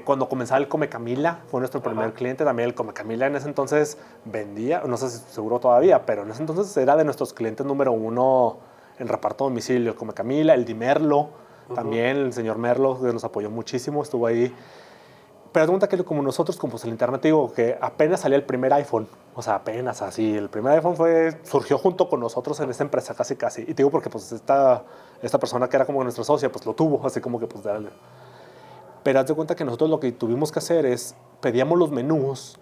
Cuando comenzaba el Come Camila, fue nuestro primer cliente. También el Come Camila en ese entonces vendía, no sé si seguro todavía, pero en ese entonces era de nuestros clientes número 1 en reparto a domicilio. El Come Camila, el Di Merlo. También el señor Merlo, que nos apoyó muchísimo, estuvo ahí. Pero haz de cuenta que como nosotros, como pues el internet, digo que apenas salía el primer iPhone. O sea, apenas así. El primer iPhone surgió junto con nosotros en esta empresa casi. Y te digo porque pues esta persona que era como nuestra socia, pues lo tuvo, así como que pues dale. Pero haz de cuenta que nosotros lo que tuvimos que hacer es, pedíamos los menús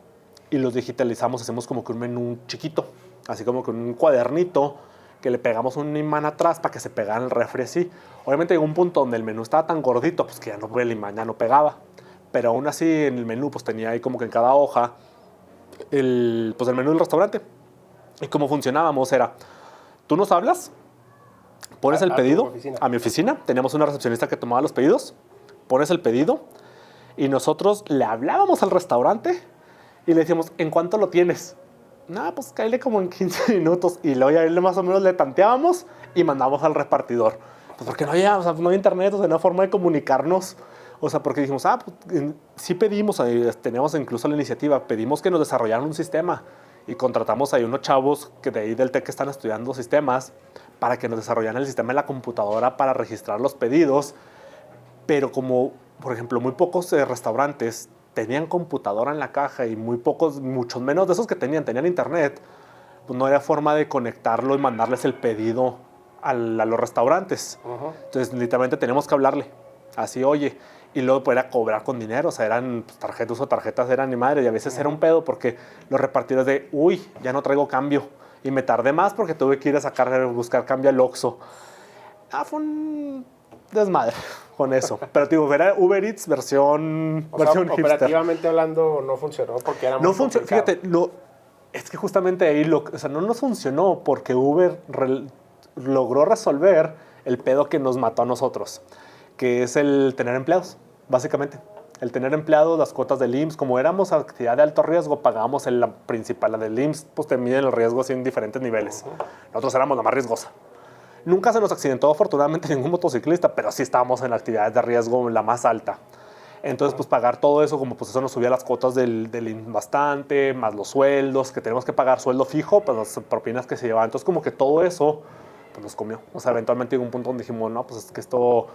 y los digitalizamos, hacemos como que un menú chiquito, así como que un cuadernito, que le pegamos un imán atrás para que se pegara en el refri así. Obviamente llegó un punto donde el menú estaba tan gordito pues que ya no, el imán ya no pegaba. Pero aún así en el menú pues tenía ahí como que en cada hoja el menú del restaurante. Y cómo funcionábamos era, tú nos hablas, pones el pedido a mi oficina. Teníamos una recepcionista que tomaba los pedidos, pones el pedido y nosotros le hablábamos al restaurante y le decíamos, ¿en cuánto lo tienes? No, pues cállale como en 15 minutos. Y luego ya más o menos le tanteábamos y mandábamos al repartidor. Pues porque no había internet, o sea, no había forma de comunicarnos. O sea, porque dijimos, pues, sí pedimos, teníamos incluso la iniciativa, pedimos que nos desarrollaran un sistema. Y contratamos ahí unos chavos que de ahí del TEC que están estudiando sistemas para que nos desarrollaran el sistema de la computadora para registrar los pedidos, pero como, por ejemplo, muy pocos restaurantes tenían computadora en la caja y muy pocos, muchos menos de esos que tenían internet, pues no había forma de conectarlo y mandarles el pedido a los restaurantes. Entonces, literalmente teníamos que hablarle, así, oye, y luego poder cobrar con dinero, o sea, eran pues, tarjetas o tarjetas, eran ni madre, y a veces era un pedo porque los repartidores de, uy, ya no traigo cambio, y me tardé más porque tuve que ir a buscar cambio al Oxxo. Fue un desmadre con eso. Pero digo, era Uber Eats versión hipster. Operativamente hablando no funcionó porque era muy complicado. Fíjate, es que justamente ahí o sea, no nos funcionó porque Uber logró resolver el pedo que nos mató a nosotros, que es el tener empleados, básicamente. El tener empleados, las cuotas del IMSS, como éramos actividad de alto riesgo, pagábamos la principal, la del IMSS, pues te miden los riesgos en diferentes niveles. Nosotros éramos la más riesgosa. Nunca se nos accidentó afortunadamente ningún motociclista, pero sí estábamos en la actividad de riesgo la más alta. Entonces, pues pagar todo eso, como pues eso nos subía las cuotas del IMSS bastante, más los sueldos, que tenemos que pagar sueldo fijo, pues las propinas que se llevaban. Entonces, como que todo eso, pues nos comió. O sea, eventualmente llegó un punto donde dijimos, no, pues es que esto,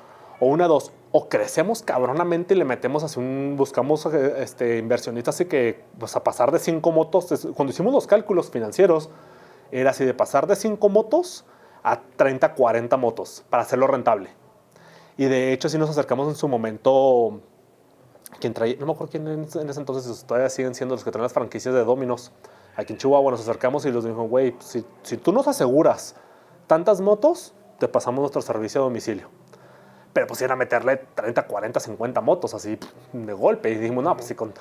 o una, dos, o crecemos cabronamente y le metemos así buscamos inversionistas así que, pues a pasar de 5 motos, cuando hicimos los cálculos financieros, era así de pasar de 5 motos a 30, 40 motos para hacerlo rentable. Y de hecho, sí nos acercamos en su momento, quien traía, no me acuerdo quién en ese entonces, todavía siguen siendo los que traen las franquicias de Domino's. Aquí en Chihuahua nos acercamos y les dijimos, güey, si tú nos aseguras tantas motos, te pasamos nuestro servicio a domicilio. Pero pues iban a meterle 30, 40, 50 motos así de golpe. Y dijimos, no, pues si con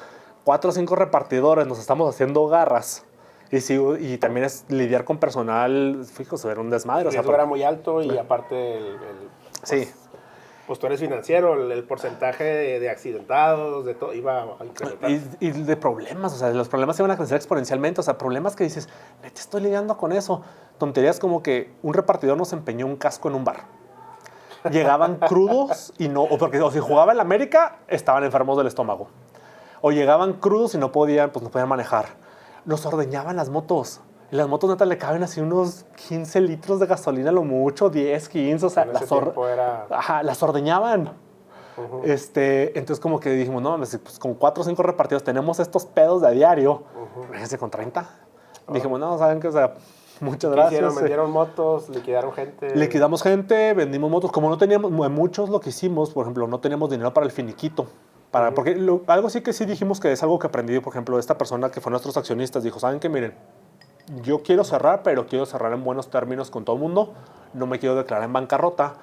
4 o 5 repartidores nos estamos haciendo garras. Y también es lidiar con personal, fíjate, era un desmadre. El riesgo era muy alto y aparte sí. Pues tú eres financiero, el porcentaje de accidentados, de todo, iba a incrementar. Y de problemas, o sea, los problemas iban a crecer exponencialmente, o sea, problemas que dices, te estoy lidiando con eso. Tonterías como que un repartidor nos empeñó un casco en un bar. Llegaban crudos y no, o si jugaba en la América, estaban enfermos del estómago. O llegaban crudos y no podían manejar. Nos ordeñaban las motos. Y las motos neta le caben así unos 15 litros de gasolina, lo mucho, 10, 15, o sea, las ordeñaban. Entonces como que dijimos, no, pues con 4 o 5 repartidos tenemos estos pedos de a diario. Fíjense con 30. Dijimos, no, ¿saben qué? O sea, muchas gracias. ¿Vendieron motos? ¿Liquidaron gente? Liquidamos gente, vendimos motos. Como no teníamos, muchos lo que hicimos, por ejemplo, no teníamos dinero para el finiquito. Porque algo sí que sí dijimos que es algo que aprendí, por ejemplo, esta persona que fue nuestros accionistas, dijo, ¿saben qué? Miren, yo quiero cerrar, pero quiero cerrar en buenos términos con todo el mundo. No me quiero declarar en bancarrota,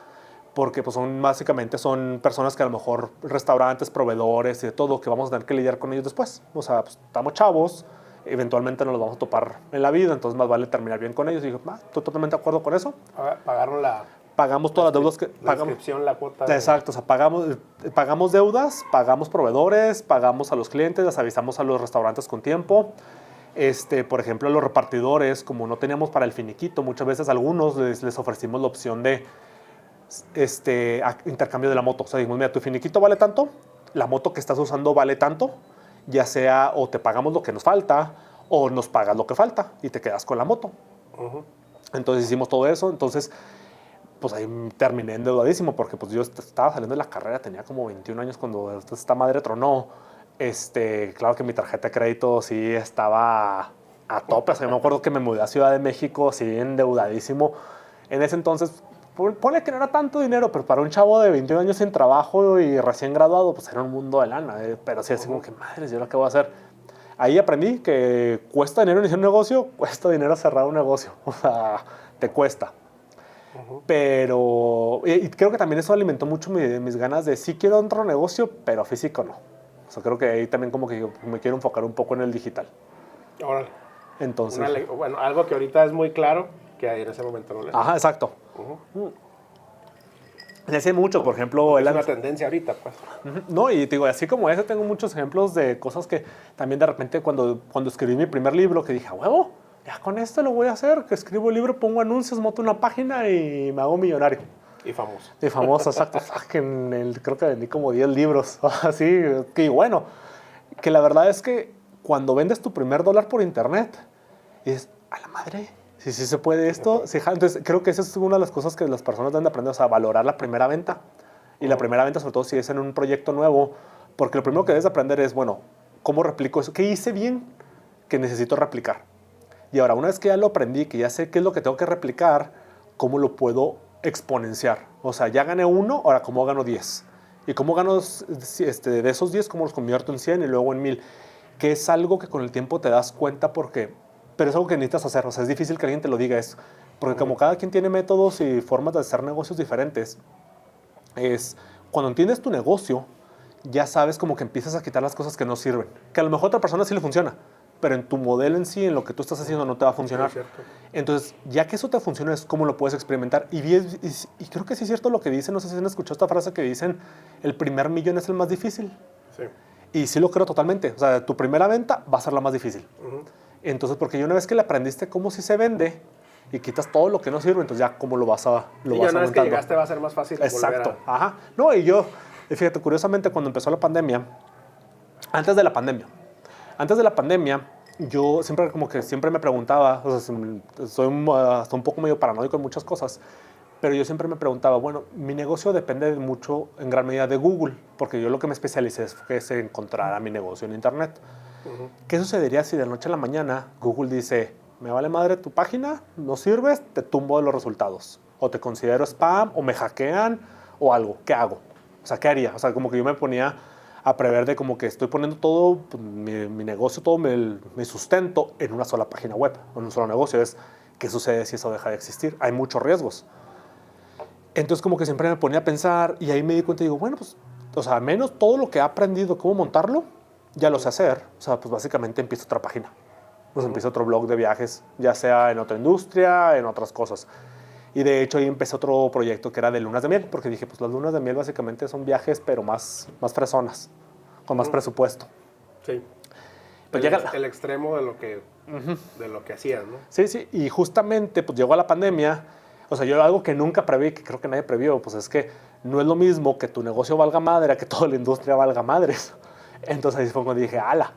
porque pues básicamente son personas que a lo mejor restaurantes, proveedores y de todo, que vamos a tener que lidiar con ellos después. O sea, pues, estamos chavos, eventualmente nos los vamos a topar en la vida, entonces más vale terminar bien con ellos. Y dije, estoy totalmente de acuerdo con eso. Pagaron pagamos todas las deudas que pagamos. La cuota. Exacto, o sea, pagamos deudas, pagamos proveedores, pagamos a los clientes, les avisamos a los restaurantes con tiempo. Por ejemplo, a los repartidores, como no teníamos para el finiquito, muchas veces a algunos les ofrecimos la opción de intercambio de la moto. O sea, dijimos, mira, tu finiquito vale tanto, la moto que estás usando vale tanto, ya sea o te pagamos lo que nos falta o nos pagas lo que falta y te quedas con la moto. Entonces hicimos todo eso, entonces pues ahí terminé endeudadísimo porque pues yo estaba saliendo de la carrera, tenía como 21 años cuando esta madre tronó. Claro que mi tarjeta de crédito sí estaba a tope. O sea, yo me acuerdo que me mudé a Ciudad de México, sí, endeudadísimo. En ese entonces, ponle que no era tanto dinero, pero para un chavo de 21 años sin trabajo y recién graduado, pues era un mundo de lana. Pero sí, así como que, madres, ¿y ahora qué voy a hacer? Ahí aprendí que cuesta dinero iniciar un negocio, cuesta dinero cerrar un negocio. O sea, te cuesta. Pero, y creo que también eso alimentó mucho mis ganas de sí quiero otro negocio, pero físico no. O sea, creo que ahí también como que me quiero enfocar un poco en el digital. Órale. Entonces. Bueno, algo que ahorita es muy claro, que en ese momento no le. Ajá, exacto. Se hace mucho, por ejemplo. Es una tendencia ahorita, pues. No, y digo, así como ese, tengo muchos ejemplos de cosas que también de repente cuando escribí mi primer libro, que dije, huevo, ya con esto lo voy a hacer, que escribo el libro, pongo anuncios, monto una página y me hago millonario. Y famoso. Y famoso, exacto. Creo que vendí como 10 libros. Así, que bueno, que la verdad es que cuando vendes tu primer dólar por internet, dices, a la madre, si sí se puede esto. Sí, entonces, creo que esa es una de las cosas que las personas deben de aprender, o sea, valorar la primera venta. Y la primera venta, sobre todo si es en un proyecto nuevo, porque lo primero que debes de aprender es, bueno, ¿cómo replico eso? ¿Qué hice bien que necesito replicar? Y ahora, una vez que ya lo aprendí, que ya sé qué es lo que tengo que replicar, ¿cómo lo puedo exponenciar? O sea, ya gané 1, ahora ¿cómo gano 10? ¿Y cómo gano de esos 10? ¿Cómo los convierto en 100 y luego en 1000? Que es algo que con el tiempo te das cuenta porque... Pero es algo que necesitas hacer. O sea, es difícil que alguien te lo diga eso. Porque como cada quien tiene métodos y formas de hacer negocios diferentes, es cuando entiendes tu negocio, ya sabes como que empiezas a quitar las cosas que no sirven. Que a lo mejor a otra persona sí le funciona, pero en tu modelo en sí, en lo que tú estás haciendo, no te va a funcionar. Sí, es cierto. Entonces, ya que eso te funciona, es cómo lo puedes experimentar. Y creo que sí es cierto lo que dicen, no sé si han escuchado esta frase que dicen, el primer millón es el más difícil. Sí. Y sí lo creo totalmente. O sea, tu primera venta va a ser la más difícil. Entonces, porque ya una vez que le aprendiste cómo sí se vende y quitas todo lo que no sirve, entonces ya cómo lo vas a Y ya una vez que llegaste va a ser más fácil. Exacto. Ajá. No, y yo, fíjate, curiosamente, cuando empezó la pandemia, antes de la pandemia, yo siempre como que siempre me preguntaba, o sea, soy hasta un poco medio paranoico en muchas cosas, pero yo siempre me preguntaba, bueno, mi negocio depende mucho, en gran medida, de Google, porque yo lo que me especialicé es encontrar mi negocio en Internet. ¿Qué sucedería si de la noche a la mañana Google dice, me vale madre tu página, no sirves, te tumbo de los resultados, o te considero spam, o me hackean, o algo? ¿Qué hago? O sea, ¿qué haría? O sea, como que yo me ponía a prever de como que estoy poniendo todo pues, mi negocio, todo mi sustento en una sola página web, en un solo negocio. ¿Qué sucede si eso deja de existir? Hay muchos riesgos. Entonces como que siempre me ponía a pensar y ahí me di cuenta y digo, bueno, pues, o sea, al menos todo lo que he aprendido cómo montarlo, ya lo sé hacer. O sea, pues básicamente empiezo otra página. Pues empiezo otro blog de viajes, ya sea en otra industria, en otras cosas. Y de hecho ahí empecé otro proyecto que era de lunas de miel, porque dije, pues las lunas de miel básicamente son viajes, pero más fresonas, con más presupuesto. Sí. Pues El extremo de lo que hacías, ¿no? Sí, sí. Y justamente pues llegó la pandemia. O sea, yo algo que nunca preví, que creo que nadie previó, pues es que no es lo mismo que tu negocio valga madre a que toda la industria valga madres. Entonces ahí fue cuando dije, ala.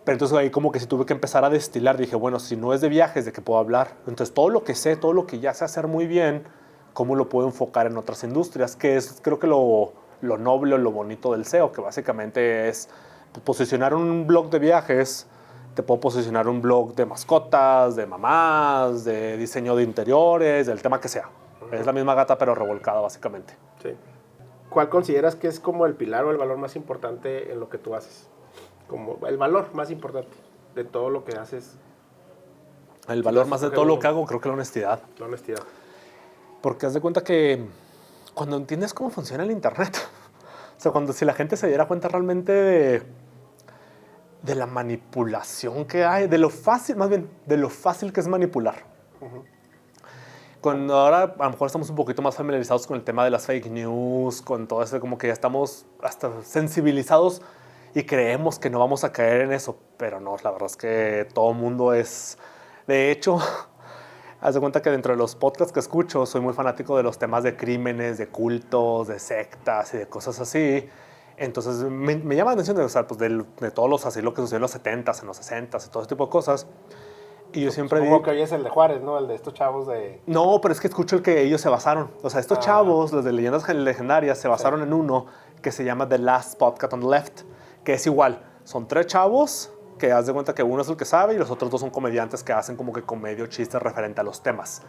Pero entonces ahí como que sí tuve que empezar a destilar. Dije, bueno, si no es de viajes, ¿de qué puedo hablar? Entonces todo lo que sé, todo lo que ya sé hacer muy bien, ¿cómo lo puedo enfocar en otras industrias? Que es creo que lo noble o lo bonito del SEO, que básicamente es posicionar un blog de viajes. Te puedo posicionar un blog de mascotas, de mamás, de diseño de interiores, del tema que sea. Es la misma gata pero revolcada básicamente. Sí. ¿Cuál consideras que es como el pilar o el valor más importante en lo que tú haces? Como el valor más importante de todo lo que haces. El valor más de todo lo que hago creo que la honestidad. La honestidad. Porque haz de cuenta que cuando entiendes cómo funciona el internet, o sea, si la gente se diera cuenta realmente de la manipulación que hay, de lo fácil, más bien, de lo fácil que es manipular. Cuando ahora a lo mejor estamos un poquito más familiarizados con el tema de las fake news, con todo eso, como que ya estamos hasta sensibilizados y creemos que no vamos a caer en eso, pero no, la verdad es que todo el mundo es... De hecho, haz de cuenta que dentro de los podcasts que escucho soy muy fanático de los temas de crímenes, de cultos, de sectas y de cosas así. Entonces me llama la atención o sea, pues de todos los así, lo que sucedió en los 70s, en los 60s y todo ese tipo de cosas. Y yo siempre digo... Supongo que hoy es el de Juárez, ¿no? El de estos chavos de... No, pero es que escucho el que ellos se basaron. O sea, estos chavos, los de Leyendas Legendarias, se basaron en uno que se llama The Last Podcast on the Left, que es igual. Son 3 chavos que haz de cuenta que uno es el que sabe y los otros 2 son comediantes que hacen como que comedia o chistes referente a los temas.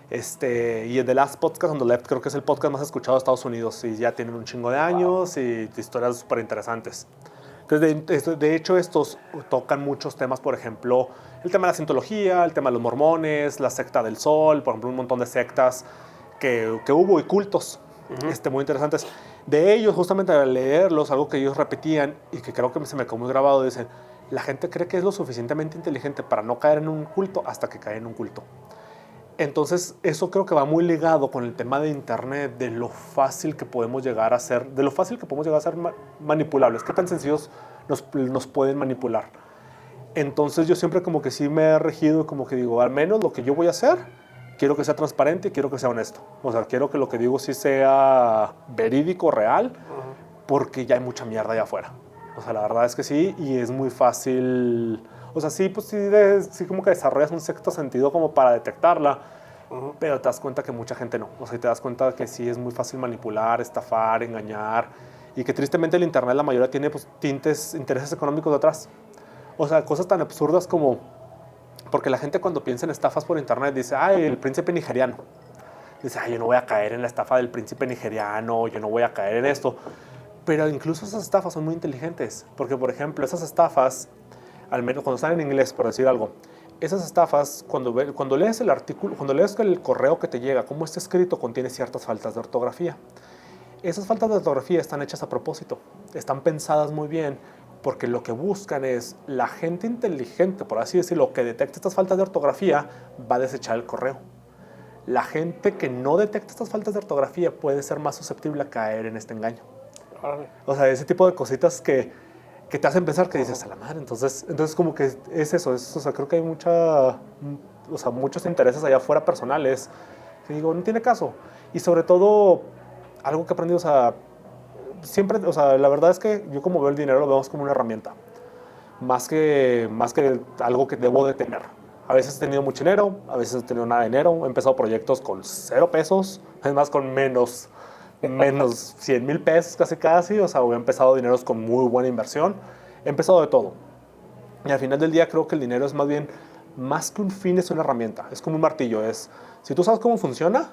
Y el The Last Podcast on the Left creo que es el podcast más escuchado de Estados Unidos y ya tienen un chingo de años y historias súper interesantes. Entonces, de hecho, estos tocan muchos temas, por ejemplo, el tema de la cientología, el tema de los mormones, la secta del sol, por ejemplo, un montón de sectas que hubo y cultos muy interesantes. De ellos, justamente al leerlos, algo que ellos repetían y que creo que se me quedó muy grabado, dicen, la gente cree que es lo suficientemente inteligente para no caer en un culto hasta que cae en un culto. Entonces, eso creo que va muy ligado con el tema de Internet, de lo fácil que podemos llegar a ser, de lo fácil que podemos llegar a ser manipulables. ¿Qué tan sencillos nos pueden manipular? Entonces, yo siempre como que sí me he regido, como que digo, al menos lo que yo voy a hacer, quiero que sea transparente y quiero que sea honesto. O sea, quiero que lo que digo sí sea verídico, real, porque ya hay mucha mierda allá afuera. O sea, la verdad es que sí, y es muy fácil... O sea, sí, pues sí como que desarrollas un sexto sentido como para detectarla, pero te das cuenta que mucha gente no. O sea, te das cuenta que sí es muy fácil manipular, estafar, engañar, y que tristemente el Internet la mayoría tiene pues tintes, intereses económicos detrás. O sea, cosas tan absurdas como, porque la gente cuando piensa en estafas por Internet dice, ay, el príncipe nigeriano. Dice, ay, yo no voy a caer en la estafa del príncipe nigeriano, yo no voy a caer en esto. Pero incluso esas estafas son muy inteligentes, porque por ejemplo, esas estafas, al menos cuando están en inglés, por decir algo, esas estafas, cuando lees el artículo, cuando lees el correo que te llega, cómo está escrito, contiene ciertas faltas de ortografía. Esas faltas de ortografía están hechas a propósito, están pensadas muy bien, porque lo que buscan es la gente inteligente, por así decirlo, que detecte estas faltas de ortografía, va a desechar el correo. La gente que no detecta estas faltas de ortografía puede ser más susceptible a caer en este engaño. O sea, ese tipo de cositas que te hacen pensar que dices, a la madre, entonces como que es eso, o sea, creo que hay muchos intereses allá afuera personales, que digo, no tiene caso. Y sobre todo, algo que he aprendido, o sea, siempre, o sea, la verdad es que yo como veo el dinero lo vemos como una herramienta, más que algo que debo de tener. A veces he tenido mucho dinero, a veces he tenido nada de dinero, he empezado proyectos con 0 pesos, es más, con menos 100,000 pesos casi, o sea, he empezado dineros con muy buena inversión, he empezado de todo. Y al final del día creo que el dinero es más bien, más que un fin, es una herramienta, es como un martillo, si tú sabes cómo funciona,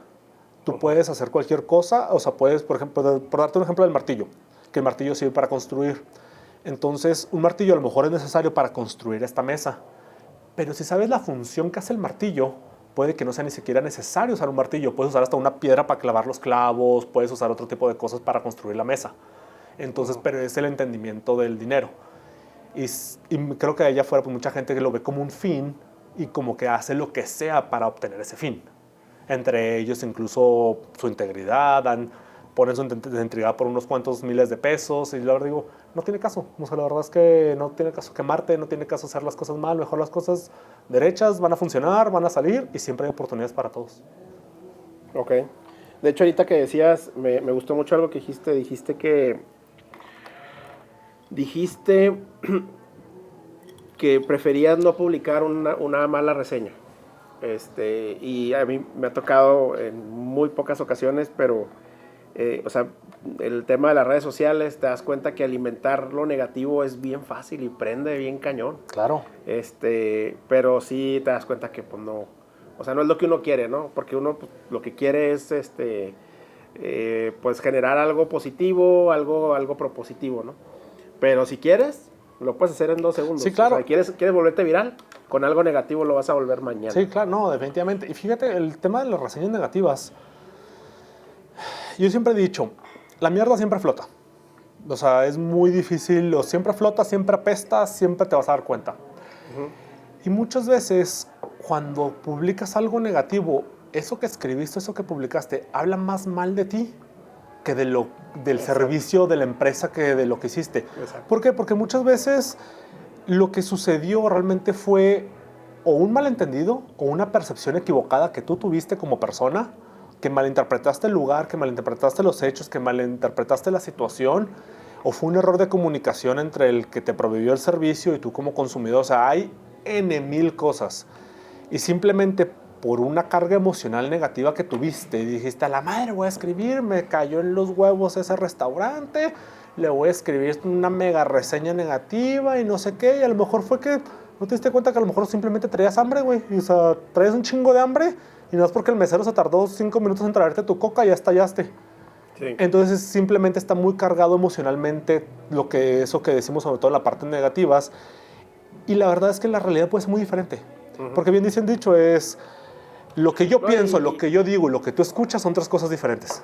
tú puedes hacer cualquier cosa, o sea, puedes, por ejemplo, por darte un ejemplo del martillo, que el martillo sirve para construir. Entonces, un martillo a lo mejor es necesario para construir esta mesa, pero si sabes la función que hace el martillo, puede que no sea ni siquiera necesario usar un martillo. Puedes usar hasta una piedra para clavar los clavos, puedes usar otro tipo de cosas para construir la mesa. Entonces, pero es el entendimiento del dinero. Y creo que allá afuera pues, mucha gente que lo ve como un fin y como que hace lo que sea para obtener ese fin. Entre ellos incluso su integridad, ponen su integridad por unos cuantos miles de pesos, y yo digo, no tiene caso. O sea, la verdad es que no tiene caso quemarte, no tiene caso hacer las cosas mal, mejor las cosas derechas van a funcionar, van a salir, y siempre hay oportunidades para todos. Ok. De hecho, ahorita que decías, me gustó mucho algo que dijiste que preferías no publicar una mala reseña. Y a mí me ha tocado en muy pocas ocasiones, pero o sea, el tema de las redes sociales, te das cuenta que alimentar lo negativo es bien fácil y prende bien cañón. Claro. Pero sí te das cuenta que pues no, o sea, no es lo que uno quiere, ¿no? Porque uno pues, lo que quiere es pues generar algo positivo, algo propositivo, ¿no? Pero si quieres, lo puedes hacer en 2 segundos. Sí, claro. O sea, quieres volverte viral, con algo negativo lo vas a volver mañana. Sí, claro, no, definitivamente. Y fíjate, el tema de las reseñas negativas, yo siempre he dicho, la mierda siempre flota. O sea, es muy difícil, o siempre flota, siempre apesta, siempre te vas a dar cuenta. Y muchas veces, cuando publicas algo negativo, eso que escribiste, eso que publicaste, habla más mal de ti que del servicio de la empresa que de lo que hiciste. Exacto. ¿Por qué? Porque muchas veces lo que sucedió realmente fue o un malentendido o una percepción equivocada que tú tuviste como persona, que malinterpretaste el lugar, que malinterpretaste los hechos, que malinterpretaste la situación, o fue un error de comunicación entre el que te proveyó el servicio y tú como consumidor. O sea, hay N,000 cosas. Y simplemente por una carga emocional negativa que tuviste y dijiste, a la madre voy a escribir, me cayó en los huevos ese restaurante, le voy a escribir una mega reseña negativa y no sé qué, y a lo mejor fue que no te diste cuenta que a lo mejor simplemente traías hambre, güey, o sea, traías un chingo de hambre y no es porque el mesero se tardó 5 minutos en traerte tu coca y ya estallaste. Sí. Entonces simplemente está muy cargado emocionalmente eso que decimos, sobre todo en la parte negativas, y la verdad es que la realidad puede ser muy diferente. Porque bien dicen dicho, es lo que yo pienso, lo que yo digo, lo que tú escuchas son 3 cosas diferentes.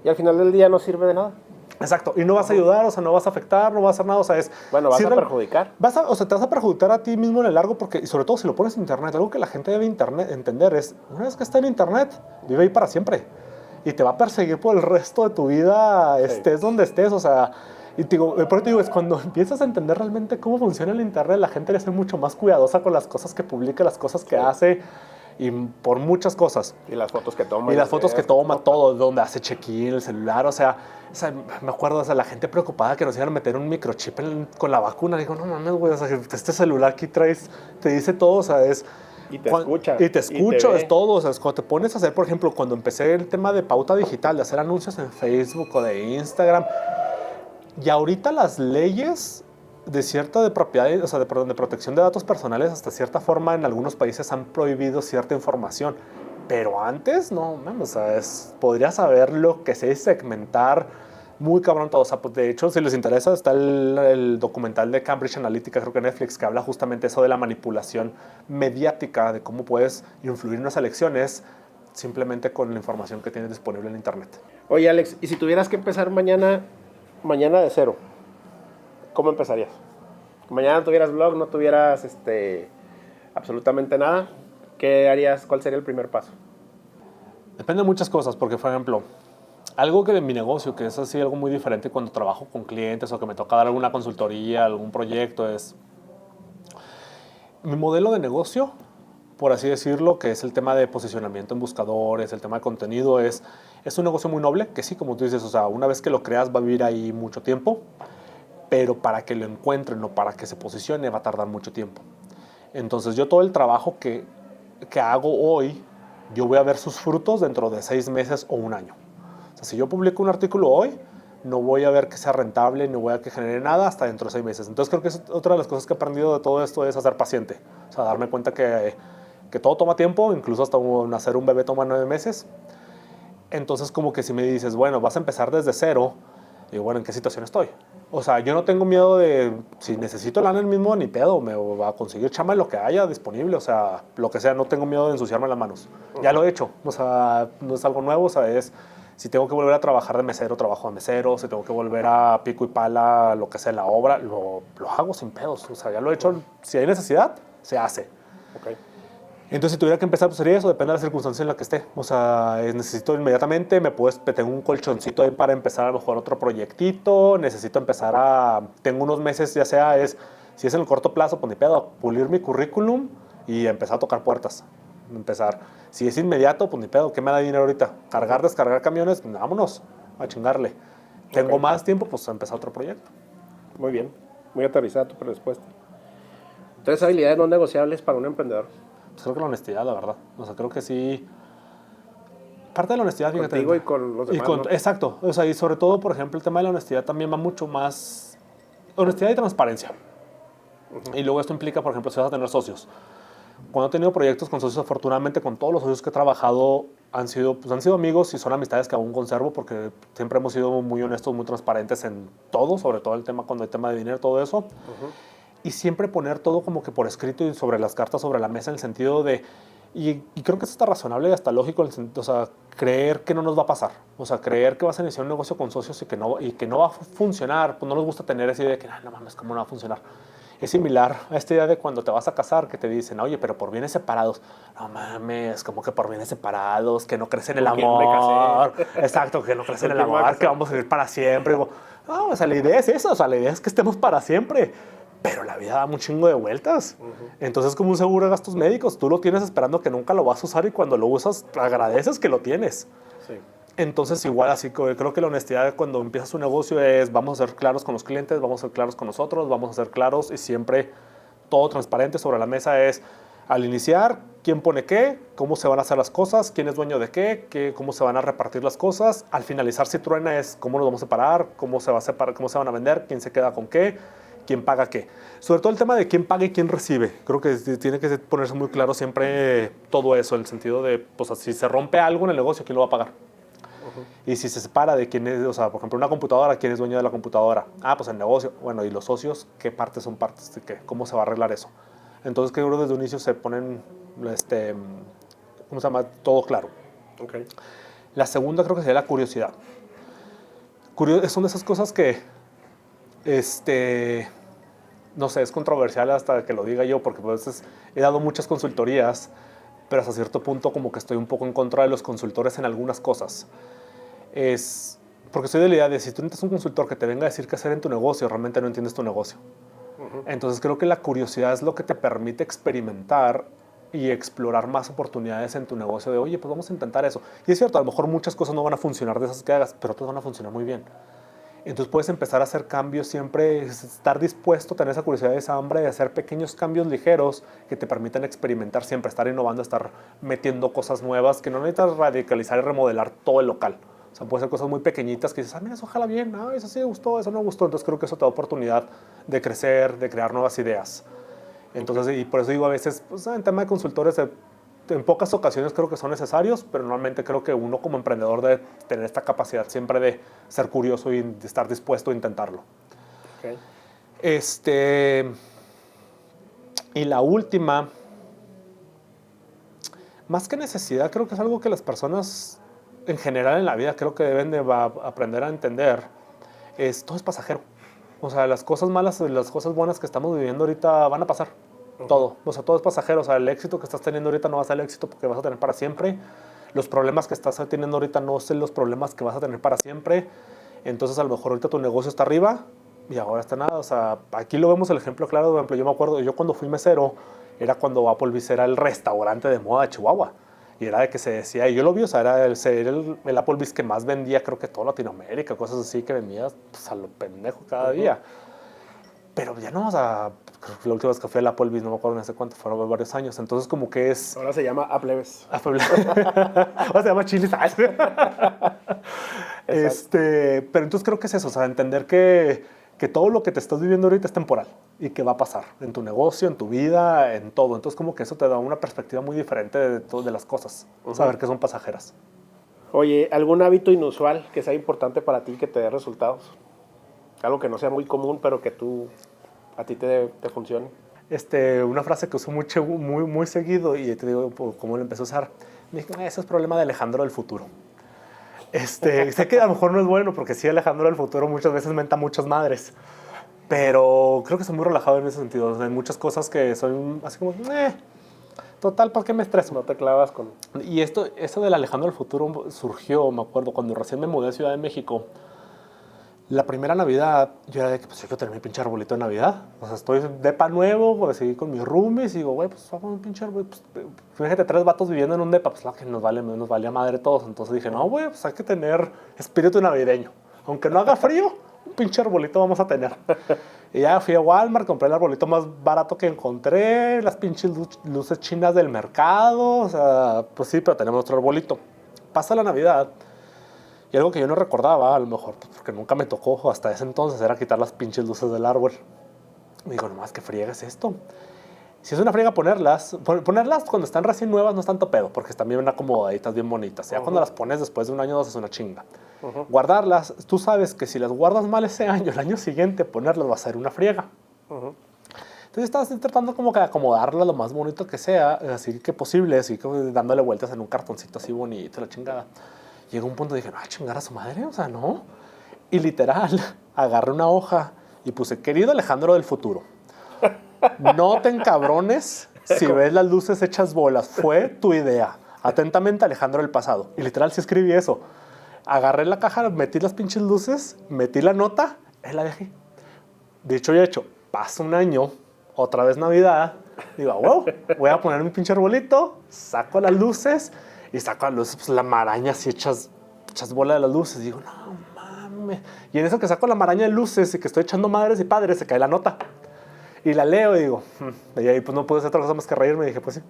Y al final del día no sirve de nada. Exacto, y no vas a ayudar, o sea, no vas a afectar, no vas a hacer nada, o sea, Bueno, vas a perjudicar. O sea, te vas a perjudicar a ti mismo en el largo, porque, y sobre todo si lo pones en internet, algo que la gente debe entender es, una vez que está en internet, vive ahí para siempre. Y te va a perseguir por el resto de tu vida, estés donde estés, o sea, y te digo, por eso te digo, es cuando empiezas a entender realmente cómo funciona el internet, la gente le hace mucho más cuidadosa con las cosas que publica, las cosas que hace. Y por muchas cosas. Y las fotos que toma. Y las fotos que toma, todo, donde hace check-in, el celular, o sea, me acuerdo, o sea, la gente preocupada que nos iban a meter un microchip con la vacuna. Digo, no mames, güey, o sea, este celular aquí traes, te dice todo, o sea, es... Y te escucha. Y te escucha, ve. es todo. O sea, es cuando te pones a hacer, por ejemplo, cuando empecé el tema de pauta digital, de hacer anuncios en Facebook o de Instagram, y ahorita las leyes de cierta de propiedad, o sea, de protección de datos personales, hasta cierta forma en algunos países han prohibido cierta información. Pero antes, no, o sea, podrías saber lo que sé segmentar muy cabrón todo. O sea, pues de hecho, si les interesa, está el documental de Cambridge Analytica, creo que Netflix, que habla justamente eso de la manipulación mediática, de cómo puedes influir en las elecciones simplemente con la información que tienes disponible en Internet. Oye, Alex, ¿y si tuvieras que empezar mañana de cero, cómo empezarías? Mañana no tuvieras blog, no tuvieras absolutamente nada, ¿qué harías? ¿Cuál sería el primer paso? Depende de muchas cosas, porque, por ejemplo, algo que de mi negocio, que es así algo muy diferente cuando trabajo con clientes o que me toca dar alguna consultoría, algún proyecto, es mi modelo de negocio, por así decirlo, que es el tema de posicionamiento en buscadores, el tema de contenido, es un negocio muy noble, que sí, como tú dices, o sea, una vez que lo creas va a vivir ahí mucho tiempo, pero para que lo encuentren o para que se posicione va a tardar mucho tiempo. Entonces yo todo el trabajo que hago hoy, yo voy a ver sus frutos dentro de 6 meses o un año. O sea, si yo publico un artículo hoy, no voy a ver que sea rentable, no voy a que genere nada hasta dentro de 6 meses. Entonces creo que es otra de las cosas que he aprendido de todo esto es a ser paciente. O sea, darme cuenta que todo toma tiempo, incluso hasta nacer un bebé toma 9 meses. Entonces como que si me dices, bueno, vas a empezar desde cero, digo, bueno, ¿en qué situación estoy? O sea, yo no tengo miedo de, si necesito lana el mismo, ni pedo, me va a conseguir chamba en lo que haya disponible, o sea, lo que sea, no tengo miedo de ensuciarme las manos. Ya lo he hecho, o sea, no es algo nuevo, o sea, si tengo que volver a trabajar de mesero, trabajo de mesero, si tengo que volver a pico y pala, lo que sea en la obra, lo hago sin pedos, o sea, ya lo he hecho, si hay necesidad, se hace. Okay. Entonces, si tuviera que empezar, pues sería eso, depende de la circunstancia en la que esté. O sea, necesito inmediatamente, tengo un colchoncito ahí para empezar a lo mejor otro proyectito, necesito tengo unos meses, ya sea, si es en el corto plazo, pues ni pedo, pulir mi currículum y empezar a tocar puertas. Si es inmediato, pues ni pedo, ¿qué me da dinero ahorita? Cargar, descargar camiones, pues, vámonos, a chingarle. Tengo más tiempo, pues a empezar otro proyecto. Muy bien, muy aterrizada tu respuesta. 3 habilidades no negociables para un emprendedor. Pues creo que la honestidad, la verdad. O sea, creo que sí. Parte de la honestidad, fíjate. Contigo y con los demás, ¿no? Exacto. O sea, y sobre todo, por ejemplo, el tema de la honestidad también va mucho más... Honestidad y transparencia. Y luego esto implica, por ejemplo, si vas a tener socios. Cuando he tenido proyectos con socios, afortunadamente, con todos los socios que he trabajado, han sido amigos y son amistades que aún conservo porque siempre hemos sido muy honestos, muy transparentes en todo, sobre todo cuando hay tema de dinero, todo eso. Y siempre poner todo como que por escrito y sobre las cartas sobre la mesa en el sentido de... Y creo que eso está razonable y hasta lógico, o sea, creer que no nos va a pasar. O sea, creer que vas a iniciar un negocio con socios y que no va a funcionar. Pues no nos gusta tener esa idea de que, no mames, ¿cómo no va a funcionar? Es similar a esta idea de cuando te vas a casar, que te dicen, oye, pero por bienes separados. No mames, como que por bienes separados, que no crecen el amor. Exacto, que no crecen el amor, que vamos a vivir para siempre. Y digo, no, o sea, la idea es eso, o sea, la idea es que estemos para siempre. Pero la vida da un chingo de vueltas. Entonces, como un seguro de gastos médicos, tú lo tienes esperando que nunca lo vas a usar y cuando lo usas, agradeces que lo tienes. Sí. Entonces, igual, así que creo que la honestidad cuando empiezas un negocio es vamos a ser claros con los clientes, vamos a ser claros con nosotros, vamos a ser claros y siempre todo transparente sobre la mesa es al iniciar, quién pone qué, cómo se van a hacer las cosas, quién es dueño de qué, cómo se van a repartir las cosas. Al finalizar, si truena, es cómo nos vamos a separar, cómo se van a vender, quién se queda con qué, quién paga qué. Sobre todo el tema de quién paga y quién recibe. Creo que tiene que ponerse muy claro siempre todo eso, el sentido de, pues, si se rompe algo en el negocio, ¿quién lo va a pagar? Y si se separa de quién es, o sea, por ejemplo, una computadora, ¿quién es dueño de la computadora? Ah, pues el negocio. Bueno, ¿y los socios? ¿Qué partes son partes de qué? ¿Cómo se va a arreglar eso? Entonces, creo que desde un inicio se ponen, ¿cómo se llama? Todo claro. Okay. La segunda creo que sería la curiosidad. Son de esas cosas que, no sé, es controversial hasta que lo diga yo, porque a veces he dado muchas consultorías, pero hasta cierto punto como que estoy un poco en contra de los consultores en algunas cosas. Porque soy de la idea de si tú necesitas un consultor que te venga a decir qué hacer en tu negocio, realmente no entiendes tu negocio. Entonces creo que la curiosidad es lo que te permite experimentar y explorar más oportunidades en tu negocio de, oye, pues vamos a intentar eso. Y es cierto, a lo mejor muchas cosas no van a funcionar de esas que hagas, pero otras van a funcionar muy bien. Entonces puedes empezar a hacer cambios siempre, estar dispuesto, tener esa curiosidad y esa hambre de hacer pequeños cambios ligeros que te permitan experimentar siempre, estar innovando, estar metiendo cosas nuevas, que no necesitas radicalizar y remodelar todo el local. O sea, puede ser cosas muy pequeñitas que dices, mira, eso ojalá bien, eso sí me gustó, eso no me gustó. Entonces creo que eso te da oportunidad de crecer, de crear nuevas ideas. Entonces, y por eso digo a veces, pues, en tema de consultores, en pocas ocasiones creo que son necesarios, pero normalmente creo que uno como emprendedor debe tener esta capacidad siempre de ser curioso y de estar dispuesto a intentarlo. Okay. Y la última, más que necesidad, creo que es algo que las personas en general en la vida creo que deben de aprender a entender, todo es pasajero. O sea, las cosas malas y las cosas buenas que estamos viviendo ahorita van a pasar. Todo. O sea, todo es pasajero. O sea, el éxito que estás teniendo ahorita no va a ser el éxito que vas a tener para siempre. Los problemas que estás teniendo ahorita no son los problemas que vas a tener para siempre. Entonces, a lo mejor ahorita tu negocio está arriba y ahora está nada. O sea, aquí lo vemos el ejemplo claro. Por ejemplo, yo me acuerdo, yo cuando fui mesero, era cuando Applebee's era el restaurante de moda de Chihuahua. Y era de que se decía, y yo lo vi, o sea, era el Applebee's que más vendía, creo que toda Latinoamérica, cosas así que vendía pues, a lo pendejo cada día. Pero ya no, o sea, la última vez que fui al Applebee's, no me acuerdo en hace cuánto, fueron varios años. Entonces, como que es. Ahora se llama Applebee's. Ahora se llama Chili's. Pero entonces creo que es eso, o sea, entender que todo lo que te estás viviendo ahorita es temporal y que va a pasar en tu negocio, en tu vida, en todo. Entonces, como que eso te da una perspectiva muy diferente de las cosas, saber que son pasajeras. Oye, ¿algún hábito inusual que sea importante para ti que te dé resultados? Algo que no sea muy común, pero que a ti te funcione. Una frase que uso muy seguido y te digo cómo lo empecé a usar. Me dije, ese es problema de Alejandro del futuro. Sé que a lo mejor no es bueno porque sí, Alejandro del futuro muchas veces menta muchas madres. Pero creo que soy muy relajado en ese sentido. O sea, hay muchas cosas que son así como, total, ¿para qué me estreso? No te clavas con... Y eso del Alejandro del futuro surgió, me acuerdo, cuando recién me mudé a Ciudad de México. La primera Navidad, yo era de que pues yo quiero tener mi pinche arbolito de Navidad. O sea, estoy depa nuevo, pues seguí con mis roomies y digo, güey, pues vamos a un pinche arbolito. Pues, fíjate, 3 vatos viviendo en un depa, pues claro que nos valía madre todos. Entonces dije, no, güey, pues hay que tener espíritu navideño. Aunque no haga frío, un pinche arbolito vamos a tener. Y ya fui a Walmart, compré el arbolito más barato que encontré, las pinches luces chinas del mercado. O sea, pues sí, pero tenemos otro arbolito. Pasa la Navidad. Y algo que yo no recordaba, a lo mejor, pues porque nunca me tocó hasta ese entonces, era quitar las pinches luces del árbol. Me digo, nomás, ¿qué friega es esto? Si es una friega ponerlas cuando están recién nuevas no es tanto pedo, porque están bien acomodaditas, bien bonitas. Ya cuando las pones después de un año o dos es una chinga. Guardarlas, tú sabes que si las guardas mal ese año, el año siguiente ponerlas va a ser una friega. Entonces estás tratando como que de acomodarlas lo más bonito que sea, así que posible, así que dándole vueltas en un cartoncito así bonito, la chingada. Llegó un punto y dije, no, chingar a su madre, o sea, no. Y literal, agarré una hoja y puse, querido Alejandro del futuro, no te encabrones si ves las luces hechas bolas, fue tu idea. Atentamente, Alejandro del pasado. Y literal, sí escribí eso. Agarré la caja, metí las pinches luces, metí la nota y la dejé. Dicho y hecho, pasa un año, otra vez Navidad, digo, wow, voy a poner mi pinche arbolito, saco las luces y saco las luces, pues la maraña así hechas bola de las luces. Y digo, no mames. Y en eso que saco la maraña de luces y que estoy echando madres y padres, se cae la nota. Y la leo y digo, y ahí pues no pude hacer otra cosa más que reírme. Y dije, pues sí.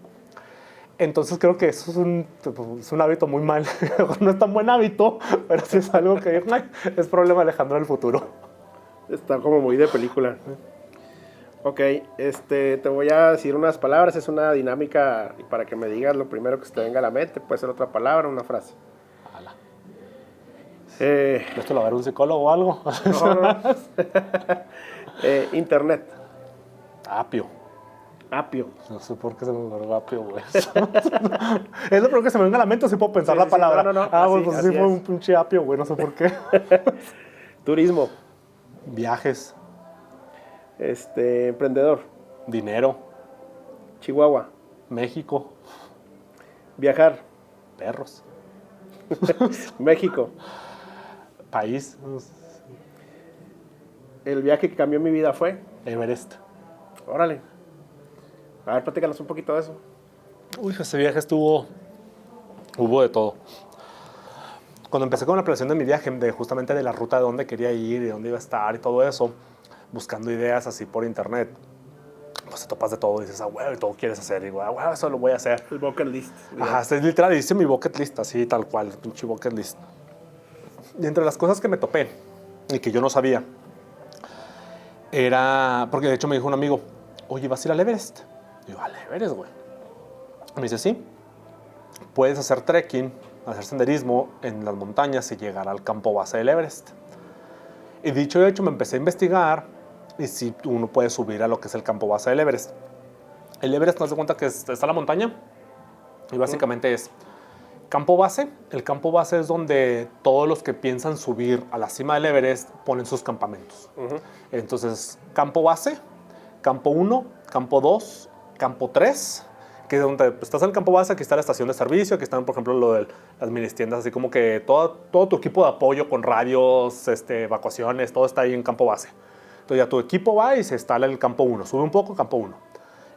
Entonces creo que eso es un hábito muy mal. No es tan buen hábito, pero sí es algo que es problema de Alejandro del futuro. Está como muy de película. Ok, te voy a decir unas palabras. Es una dinámica y para que me digas lo primero que se te venga a la mente. Puede ser otra palabra, una frase. ¿Esto lo va a ver un psicólogo o algo? No. Internet. Apio. No sé por qué se me ocurrió apio, güey. Es lo primero que se me venga a la mente, si puedo pensar la palabra. No. Pues sí fue un pinche apio, güey, no sé por qué. Turismo. Viajes. Emprendedor. Dinero. Chihuahua. México. Viajar. Perros. México. País. El viaje que cambió mi vida fue Everest. Órale. A ver, platícanos un poquito de eso. Uy, ese viaje hubo de todo. Cuando empecé con la planeación de mi viaje, justamente de la ruta de dónde quería ir y dónde iba a estar y todo eso, buscando ideas así por internet, pues te topas de todo y dices, güey, y todo quieres hacer. Y digo, güey, eso lo voy a hacer. El bucket list. Ajá, es literal, hice mi bucket list, así tal cual, pinche bucket list. Y entre las cosas que me topé y que yo no sabía, era, porque de hecho me dijo un amigo, oye, ¿vas a ir al Everest? Y yo, ¿al Everest, güey? Me dice, sí, puedes hacer trekking, hacer senderismo en las montañas y llegar al campo base del Everest. Y dicho y hecho, me empecé a investigar y si uno puede subir a lo que es el campo base del Everest. El Everest, no se cuenta que está la montaña y básicamente es campo base. El campo base es donde todos los que piensan subir a la cima del Everest ponen sus campamentos. Entonces, campo base, campo 1, campo 2, campo 3, que es donde estás en el campo base, aquí está la estación de servicio, aquí están, por ejemplo, las mini tiendas, así como que todo tu equipo de apoyo con radios, evacuaciones, todo está ahí en campo base. Entonces ya tu equipo va y se instala en el campo 1, sube un poco, campo 1.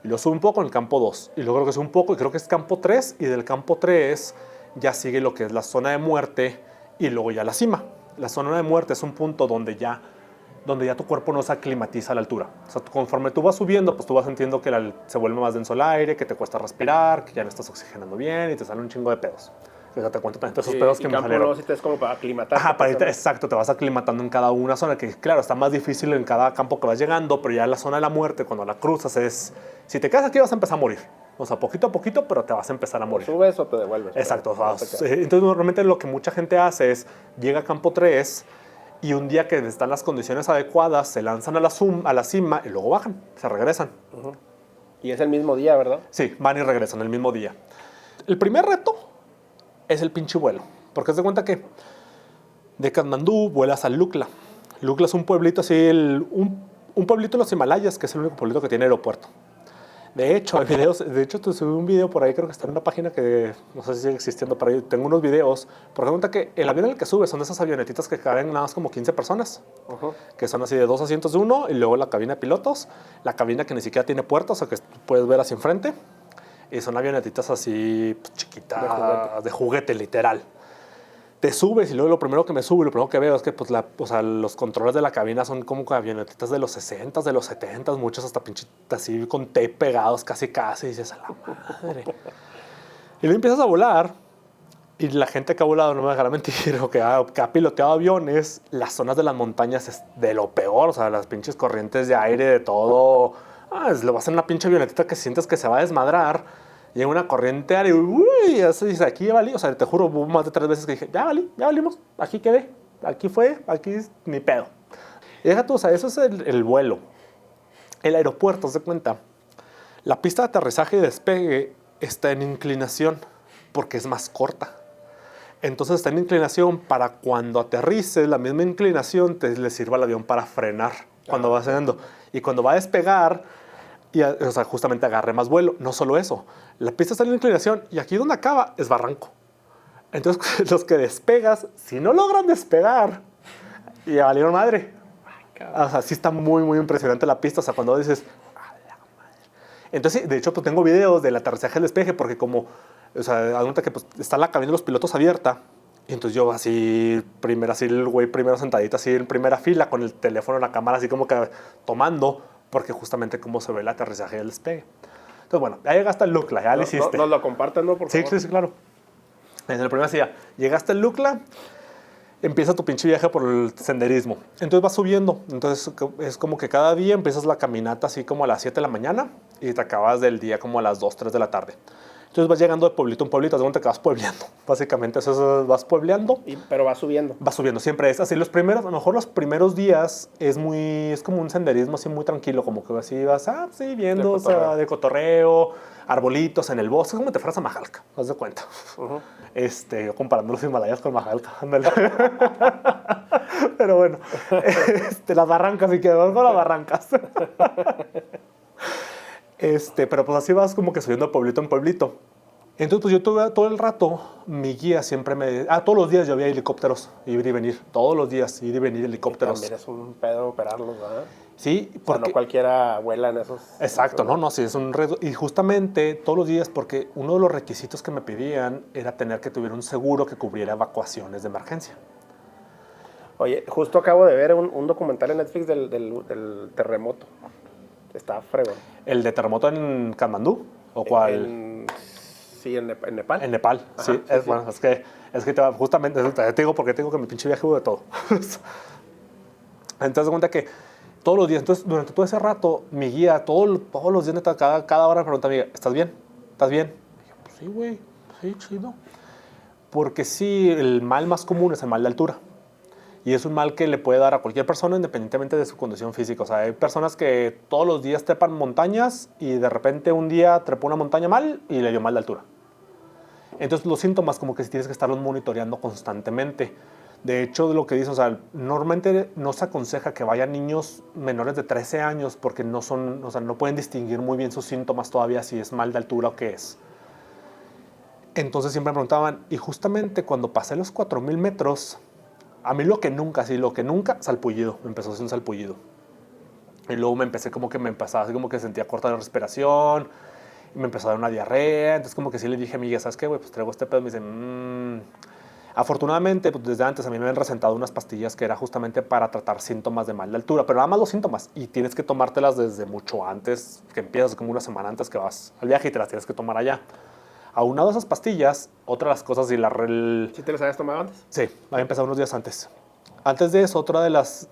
Y luego sube un poco en el campo 2. Y luego creo que sube un poco, y creo que es campo 3, y del campo 3 ya sigue lo que es la zona de muerte y luego ya la cima. La zona de muerte es un punto donde ya tu cuerpo no se aclimatiza a la altura. O sea, conforme tú vas subiendo, pues tú vas sintiendo que se vuelve más denso el aire, que te cuesta respirar, que ya no estás oxigenando bien y te salen un chingo de pedos. O sea, te cuento también todos esos pedos que me salieron. Sí, es como para aclimatar. Ajá, exacto, te vas aclimatando en cada una zona, que claro, está más difícil en cada campo que vas llegando, pero ya en la zona de la muerte, cuando la cruzas, si te quedas aquí vas a empezar a morir. O sea, poquito a poquito, pero te vas a empezar a morir. O subes o te devuelves. Exacto. Entonces, normalmente lo que mucha gente hace es, llega a campo 3 y un día que están las condiciones adecuadas, se lanzan a la cima y luego bajan, se regresan. Y es el mismo día, ¿verdad? Sí, van y regresan el mismo día. El primer reto es el pinche vuelo. Porque haz de cuenta que de Katmandú vuelas a Lukla. Lukla es un pueblito así, un pueblito en los Himalayas, que es el único pueblito que tiene aeropuerto. De hecho, te subí un video por ahí, creo que está en una página que no sé si sigue existiendo por ahí. Tengo unos videos, porque cuenta que el avión en el que subes son de esas avionetitas que caben nada más como 15 personas, que son así de 2 asientos de uno, y luego la cabina de pilotos, la cabina que ni siquiera tiene puertas, o que puedes ver hacia enfrente, y son avionetitas así chiquitas, de juguete literal. Te subes y luego lo primero que me subo y lo primero que veo es que pues, los controles de la cabina son como avionetitas de los 60s, de los 70s, muchos hasta pinchitas así con tape pegados casi, y dices, a la madre. Y luego empiezas a volar y la gente que ha volado, no me dejará mentir, o que ha piloteado aviones, las zonas de las montañas es de lo peor, o sea, las pinches corrientes de aire, de todo. Le vas a una pinche avionetita que sientes que se va a desmadrar. Llega una corriente aérea y uy, así dice, aquí ya valí. O sea, te juro, hubo más de 3 veces que dije, ya valimos, aquí quedé, aquí fue, aquí ni pedo. Y deja tú, o sea, eso es el vuelo. El aeropuerto, se cuenta, la pista de aterrizaje y despegue está en inclinación porque es más corta. Entonces está en inclinación para cuando aterrices, la misma inclinación le sirva al avión para frenar cuando va ascendiendo. Y cuando va a despegar, o sea, justamente agarre más vuelo. No solo eso, la pista está en inclinación y aquí donde acaba es barranco. Entonces los que despegas, si no logran despegar, ya valieron madre. O sea, sí está muy, muy impresionante la pista. O sea, cuando dices, a la madre. Entonces, de hecho, pues tengo videos del aterrizaje y despegue porque como, o sea, adulta que pues, está la cabina de los pilotos abierta. Y entonces yo así, el güey primero sentadito así en primera fila con el teléfono en la cámara así como que tomando, porque justamente cómo se ve el aterrizaje y el despegue. Entonces, bueno, ya llegaste al Lukla, ya lo hiciste. Nos lo comparten, ¿no? Por favor. Sí, claro. En el primer día, llegaste al Lukla, empieza tu pinche viaje por el senderismo. Entonces vas subiendo. Entonces es como que cada día empiezas la caminata así como a las 7 de la mañana y te acabas del día como a las 2, 3 de la tarde. Entonces vas llegando de pueblito en pueblito, es donde te vas puebleando. Básicamente eso vas puebleando. Pero vas subiendo. Vas subiendo, siempre es así. A lo mejor los primeros días es como un senderismo así muy tranquilo, como que así vas, sí, viendo, o sea, de cotorreo, arbolitos en el bosque, como te fueras a Majalca, haz de cuenta. Comparando los Himalayas con Majalca, ándale. Pero bueno, las barrancas, y que vas con las barrancas. Pero pues así vas como que subiendo de pueblito en pueblito. Entonces, pues yo tuve todo el rato, mi guía siempre me... todos los días yo veía helicópteros, ir y venir. Todos los días, ir y venir helicópteros. También es un pedo operarlos, ¿verdad? Sí, Porque... porque... no cualquiera vuela en esos... Exacto, no, sí, es un reto. Y justamente todos los días, porque uno de los requisitos que me pedían era tener que tuviera un seguro que cubriera evacuaciones de emergencia. Oye, justo acabo de ver un documental en Netflix del terremoto. Está fregón. ¿El de terremoto en Katmandú? ¿O cuál? Sí, en Nepal. En Nepal, Ajá, sí. Bueno, es que justamente te digo porque tengo que mi pinche viaje hubo de todo. Entonces, de cuenta que todos los días, entonces durante todo ese rato, mi guía, todos los días, neta, cada hora me pregunta, amiga, ¿estás bien? ¿Estás bien? Y yo, pues sí, güey, sí, chido. Porque sí, el mal más común es el mal de altura. Y es un mal que le puede dar a cualquier persona independientemente de su condición física. O sea, hay personas que todos los días trepan montañas y de repente un día trepó una montaña mal y le dio mal de altura. Entonces los síntomas como que si tienes que estarlos monitoreando constantemente. De hecho, lo que dice, o sea, normalmente no se aconseja que vayan niños menores de 13 años porque no son, o sea, no pueden distinguir muy bien sus síntomas todavía si es mal de altura o qué es. Entonces siempre me preguntaban, y justamente cuando pasé los 4000 metros, a mí lo que nunca, salpullido, me empezó a hacer un salpullido. Y luego me empezaba así como que sentía corta la respiración, y me empezó a dar una diarrea, entonces como que sí le dije a mi amiga, ¿sabes qué, güey? Pues traigo este pedo, me dice, Afortunadamente, pues desde antes a mí me habían recetado unas pastillas que era justamente para tratar síntomas de mal de altura, pero nada más los síntomas, y tienes que tomártelas desde mucho antes, que empiezas como una semana antes que vas al viaje y te las tienes que tomar allá. Aunado a esas pastillas, otra de las cosas y ¿Sí te las habías tomado antes? Sí, había empezado unos días antes. Antes de eso, otra de las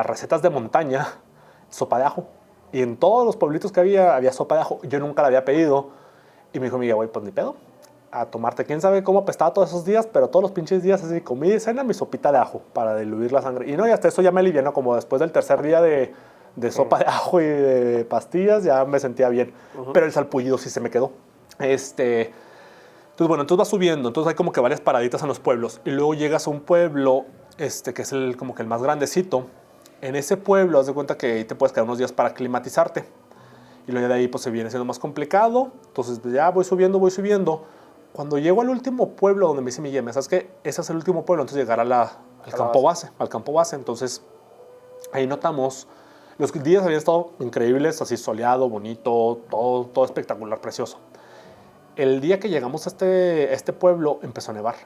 recetas de montaña, sopa de ajo. Y en todos los pueblitos que había sopa de ajo. Yo nunca la había pedido. Y me dijo, mira, güey, pues ni pedo. A tomarte, quién sabe cómo apestaba todos esos días, pero todos los pinches días así, comí y cena mi sopita de ajo para diluir la sangre. Y no, y hasta eso ya me alivianó, como después del tercer día de sopa de ajo y de pastillas, ya me sentía bien. Pero el salpullido sí se me quedó. Entonces, bueno, entonces vas subiendo, entonces hay como que varias paraditas en los pueblos y luego llegas a un pueblo que es como que el más grandecito. En ese pueblo, haz de cuenta que ahí te puedes quedar unos días para aclimatizarte y luego de ahí pues se viene siendo más complicado. Entonces ya voy subiendo. Cuando llego al último pueblo donde me dice mi guía, ¿sabes qué? Ese es el último pueblo, entonces llegar al campo base. Entonces ahí notamos, los días habían estado increíbles, así soleado, bonito, todo espectacular, precioso. El día que llegamos a este pueblo empezó a nevar,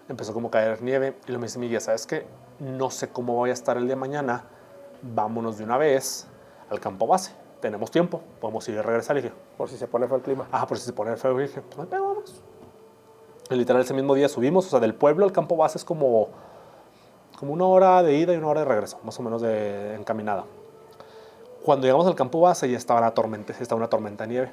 empezó como a caer nieve y me dice mi guía, ¿sabes qué? No sé cómo voy a estar el día de mañana, vámonos de una vez al campo base, tenemos tiempo, podemos ir y regresar. Y dije, por si se pone feo el clima. Por si se pone feo. Y dije, pues no, vamos. Y literal ese mismo día subimos, o sea, del pueblo al campo base es como 1 hora de ida y 1 hora de regreso, más o menos de encaminada. Cuando llegamos al campo base ya estaba una tormenta de nieve.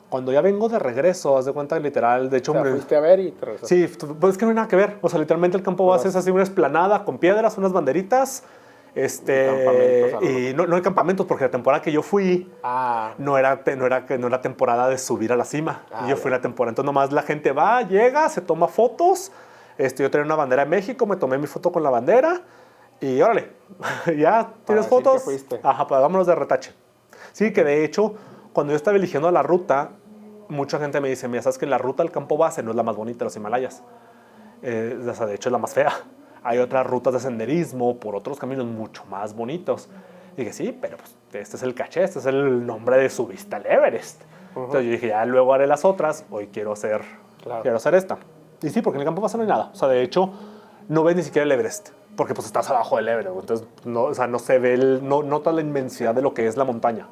Cuando ya vengo de regreso, haz de cuenta literal, de hecho... O sea, fuiste a ver y te regresaste. Sí, pues es que no hay nada que ver. O sea, literalmente el campo base es así una esplanada con piedras, unas banderitas. Y no hay campamentos porque la temporada que yo fui no era temporada de subir a la cima. Y yo fui la temporada. Entonces nomás la gente va, llega, se toma fotos. Yo tenía una bandera de México, me tomé mi foto con la bandera. Y órale, ya tienes fotos. Pues Vámonos de retache. Sí, que de hecho... Cuando yo estaba eligiendo la ruta, mucha gente me dice, mira, sabes que la ruta al campo base no es la más bonita de los Himalayas. De hecho, es la más fea. Hay otras rutas de senderismo por otros caminos mucho más bonitos. Y dije, sí, pero pues, este es el caché, este es el nombre de su vista al Everest. Entonces yo dije, ya luego haré las otras, hoy quiero hacer esta. Y sí, porque en el campo base no hay nada. O sea, de hecho, no ves ni siquiera el Everest, porque pues estás abajo del Everest. Entonces, no se ve, no notas la inmensidad de lo que es la montaña.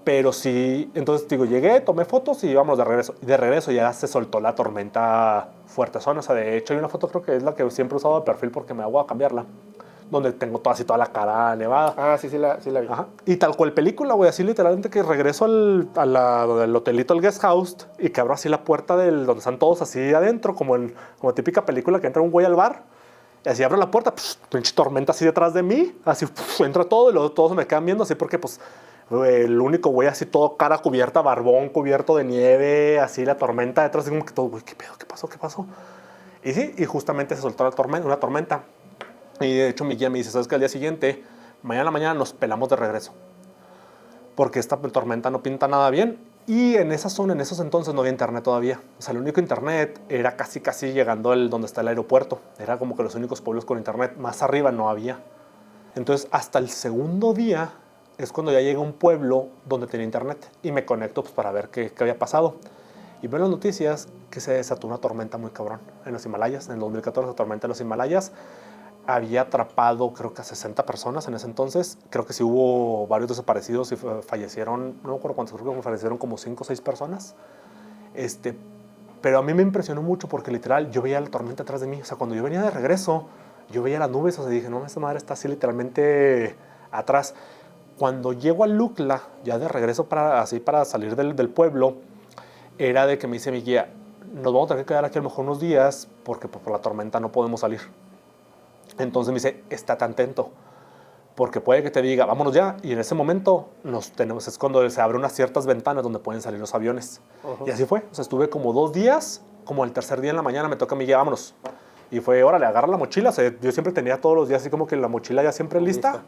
Pero sí, entonces digo, llegué, tomé fotos y vamos de regreso. Y de regreso ya se soltó la tormenta fuerte zona. O sea, de hecho hay una foto, creo que es la que siempre he usado de perfil porque me hago a cambiarla. Donde tengo toda la cara nevada. Sí la vi. Ajá. Y tal cual película, güey, así literalmente que regreso del hotelito, al guest house, y que abro así la puerta donde están todos así adentro, como típica película que entra un güey al bar. Y así abro la puerta, pinche tormenta así detrás de mí, así entra todo y luego todos se me quedan viendo así porque pues el único güey así todo cara cubierta, barbón cubierto de nieve, así la tormenta detrás, así como que todo, güey, ¿qué pedo? ¿Qué pasó? Y sí, y justamente se soltó una tormenta. Y de hecho mi guía me dice, ¿sabes qué? Al día siguiente, mañana nos pelamos de regreso. Porque esta tormenta no pinta nada bien Y en esa zona, en esos entonces no había internet todavía. O sea, el único internet era casi llegando donde está el aeropuerto. Era como que los únicos pueblos con internet. Más arriba no había. Entonces, hasta el segundo día es cuando ya llega un pueblo donde tenía internet. Y me conecto pues, para ver qué había pasado. Y veo en las noticias que se desató una tormenta muy cabrón en los Himalayas. En el 2014, la tormenta en los Himalayas había atrapado creo que a 60 personas en ese entonces. Creo que sí hubo varios desaparecidos y fallecieron, no me acuerdo cuántos, creo que fallecieron como 5 o 6 personas. Pero a mí me impresionó mucho porque literal yo veía la tormenta atrás de mí. O sea, cuando yo venía de regreso, yo veía las nubes, o sea, dije, no, esta madre está así literalmente atrás. Cuando llego a Lukla, ya de regreso para salir del pueblo, era de que me dice mi guía, nos vamos a tener que quedar aquí a lo mejor unos días porque por la tormenta no podemos salir. Entonces me dice, estate atento, porque puede que te diga, vámonos ya, y en ese momento es cuando se abren unas ciertas ventanas donde pueden salir los aviones. Y así fue, o sea, estuve como 2 días, como el tercer día en la mañana me toca a mí ya, vámonos. Y fue, órale, agarra la mochila, o sea, yo siempre tenía todos los días así como que la mochila ya siempre lista.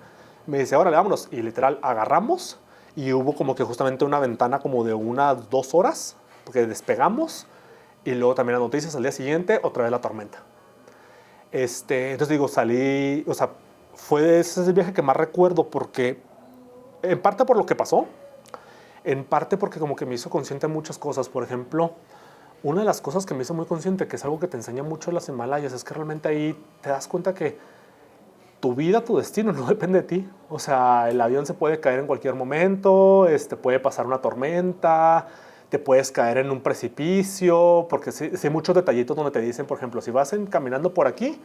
Me dice, órale, vámonos, y literal, agarramos, y hubo como que justamente una ventana como de unas 2 horas, porque despegamos, y luego también las noticias al día siguiente, otra vez la tormenta. Entonces digo, salí, o sea, ese es el viaje que más recuerdo porque, en parte por lo que pasó, en parte porque como que me hizo consciente de muchas cosas. Por ejemplo, una de las cosas que me hizo muy consciente, que es algo que te enseña mucho las Himalayas, es que realmente ahí te das cuenta que tu vida, tu destino no depende de ti. O sea, el avión se puede caer en cualquier momento, puede pasar una tormenta, te puedes caer en un precipicio, porque sí hay muchos detallitos donde te dicen, por ejemplo, si vas caminando por aquí,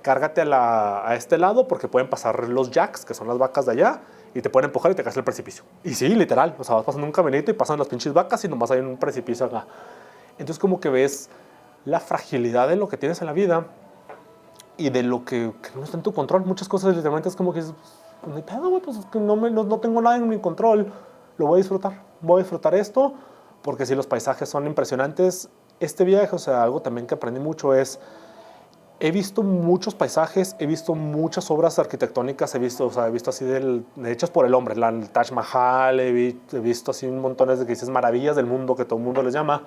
cárgate a este lado porque pueden pasar los yaks, que son las vacas de allá, y te pueden empujar y te caes al precipicio. Y sí, literal, o sea, vas pasando un caminito y pasan las pinches vacas y nomás hay un precipicio acá. Entonces como que ves la fragilidad de lo que tienes en la vida y de lo que no está en tu control. Muchas cosas literalmente es como que no hay pedo, güey, pues es que no tengo nada en mi control, lo voy a disfrutar esto, porque sí, los paisajes son impresionantes. Este viaje, o sea, algo también que aprendí mucho es, he visto muchos paisajes, he visto muchas obras arquitectónicas, he visto así hechas por el hombre, el Taj Mahal, he visto así un montón de que dices maravillas del mundo, que todo el mundo les llama,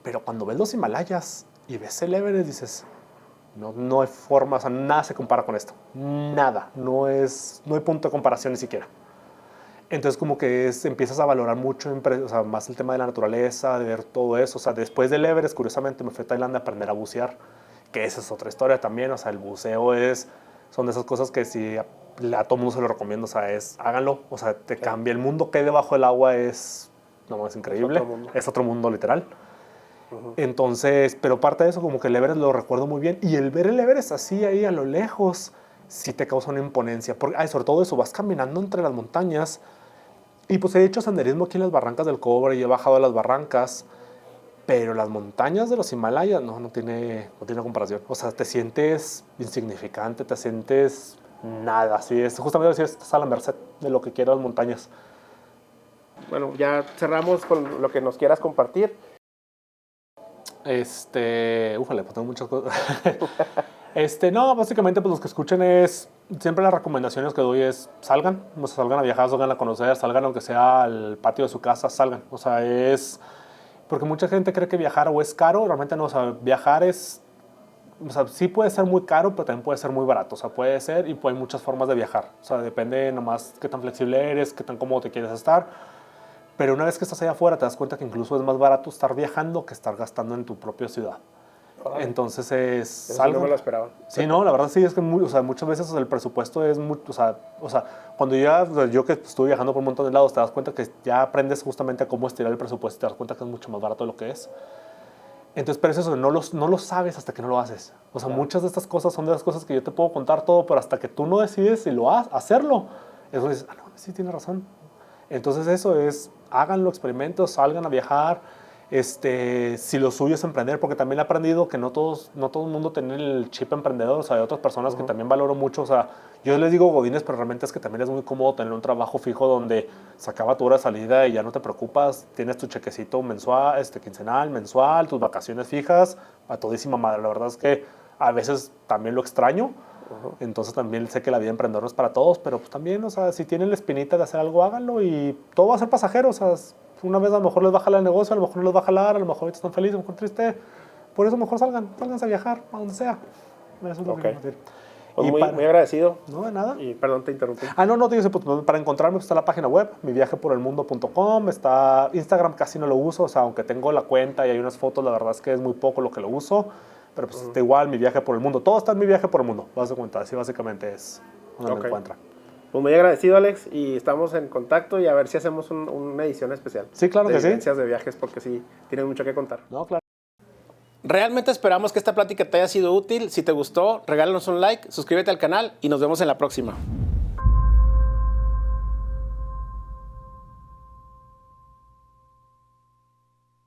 pero cuando ves los Himalayas y ves el Everest, dices, no hay forma, o sea, nada se compara con esto, nada, no hay punto de comparación ni siquiera. Entonces como que empiezas a valorar mucho, o sea, más el tema de la naturaleza, de ver todo eso. O sea, después del Everest, curiosamente, me fui a Tailandia a aprender a bucear, que esa es otra historia también. O sea, el buceo son de esas cosas que si a todo mundo se lo recomiendo, o sea, háganlo. O sea, te cambia el mundo que hay debajo del agua, es increíble. Es otro mundo literal. Entonces, pero parte de eso, como que el Everest lo recuerdo muy bien. Y el ver el Everest así ahí a lo lejos, sí te causa una imponencia. Porque, sobre todo eso, vas caminando entre las montañas. Y pues he hecho senderismo aquí en las barrancas del Cobre y he bajado a las barrancas, pero las montañas de los Himalayas no tiene comparación. O sea, te sientes insignificante, te sientes nada. Así es, justamente decir, estás a la merced de lo que quieran las montañas. Bueno, ya cerramos con lo que nos quieras compartir. Ufale, pues tengo muchas cosas. No, básicamente pues los que escuchen siempre las recomendaciones que doy es salgan a viajar, salgan a conocer, salgan aunque sea al patio de su casa, salgan. O sea, porque mucha gente cree que viajar o es caro, realmente no, o sea, viajar o sea, sí puede ser muy caro, pero también puede ser muy barato. O sea, puede ser y hay muchas formas de viajar. O sea, depende nomás qué tan flexible eres, qué tan cómodo te quieres estar. Pero una vez que estás allá afuera, te das cuenta que incluso es más barato estar viajando que estar gastando en tu propia ciudad. Entonces Eso no me lo esperaba. Sí, no, la verdad sí, es que o sea, muchas veces el presupuesto es muy, o sea, cuando yo que estuve viajando por un montón de lados, te das cuenta que ya aprendes justamente a cómo estirar el presupuesto y te das cuenta que es mucho más barato de lo que es. Entonces, pero es eso, no lo sabes hasta que no lo haces. O sea, muchas de estas cosas son de las cosas que yo te puedo contar todo, pero hasta que tú no decides si hacerlo, eso dices, no, sí, tienes razón. Entonces eso háganlo, experimenten, salgan a viajar. Si lo suyo es emprender, porque también he aprendido que no todo el mundo tiene el chip emprendedor. O sea, hay otras personas que también valoro mucho. O sea, yo les digo godines, pero realmente es que también es muy cómodo tener un trabajo fijo donde se acaba tu hora de salida y ya no te preocupas. Tienes tu chequecito mensual, quincenal, mensual, tus vacaciones fijas, a todísima madre. La verdad es que a veces también lo extraño. Entonces también sé que la vida emprendedora no es para todos, pero pues también, o sea, si tienen la espinita de hacer algo, háganlo y todo va a ser pasajero. O sea, una vez a lo mejor les va a jalar el negocio, a lo mejor no les va a jalar, a lo mejor ahorita están felices, a lo mejor tristes. Por eso mejor salgan a viajar, a donde sea. Eso es lo que quiero decir. Pues muy agradecido. No, de nada. Y perdón, te interrumpí. No, te digo, pues, para encontrarme pues, está la página web, miviajeporelmundo.com, está Instagram, casi no lo uso, o sea, aunque tengo la cuenta y hay unas fotos, la verdad es que es muy poco lo que lo uso, pero pues está igual, Mi Viaje por el Mundo, todo está en Mi Viaje por el Mundo, vas a cuenta, así básicamente es donde me encuentra. Pues muy agradecido, Alex, y estamos en contacto y a ver si hacemos una edición especial. Sí, claro que sí. Vivencias de viajes, porque sí, tienes mucho que contar. No, claro. Realmente esperamos que esta plática te haya sido útil. Si te gustó, regálanos un like, suscríbete al canal y nos vemos en la próxima.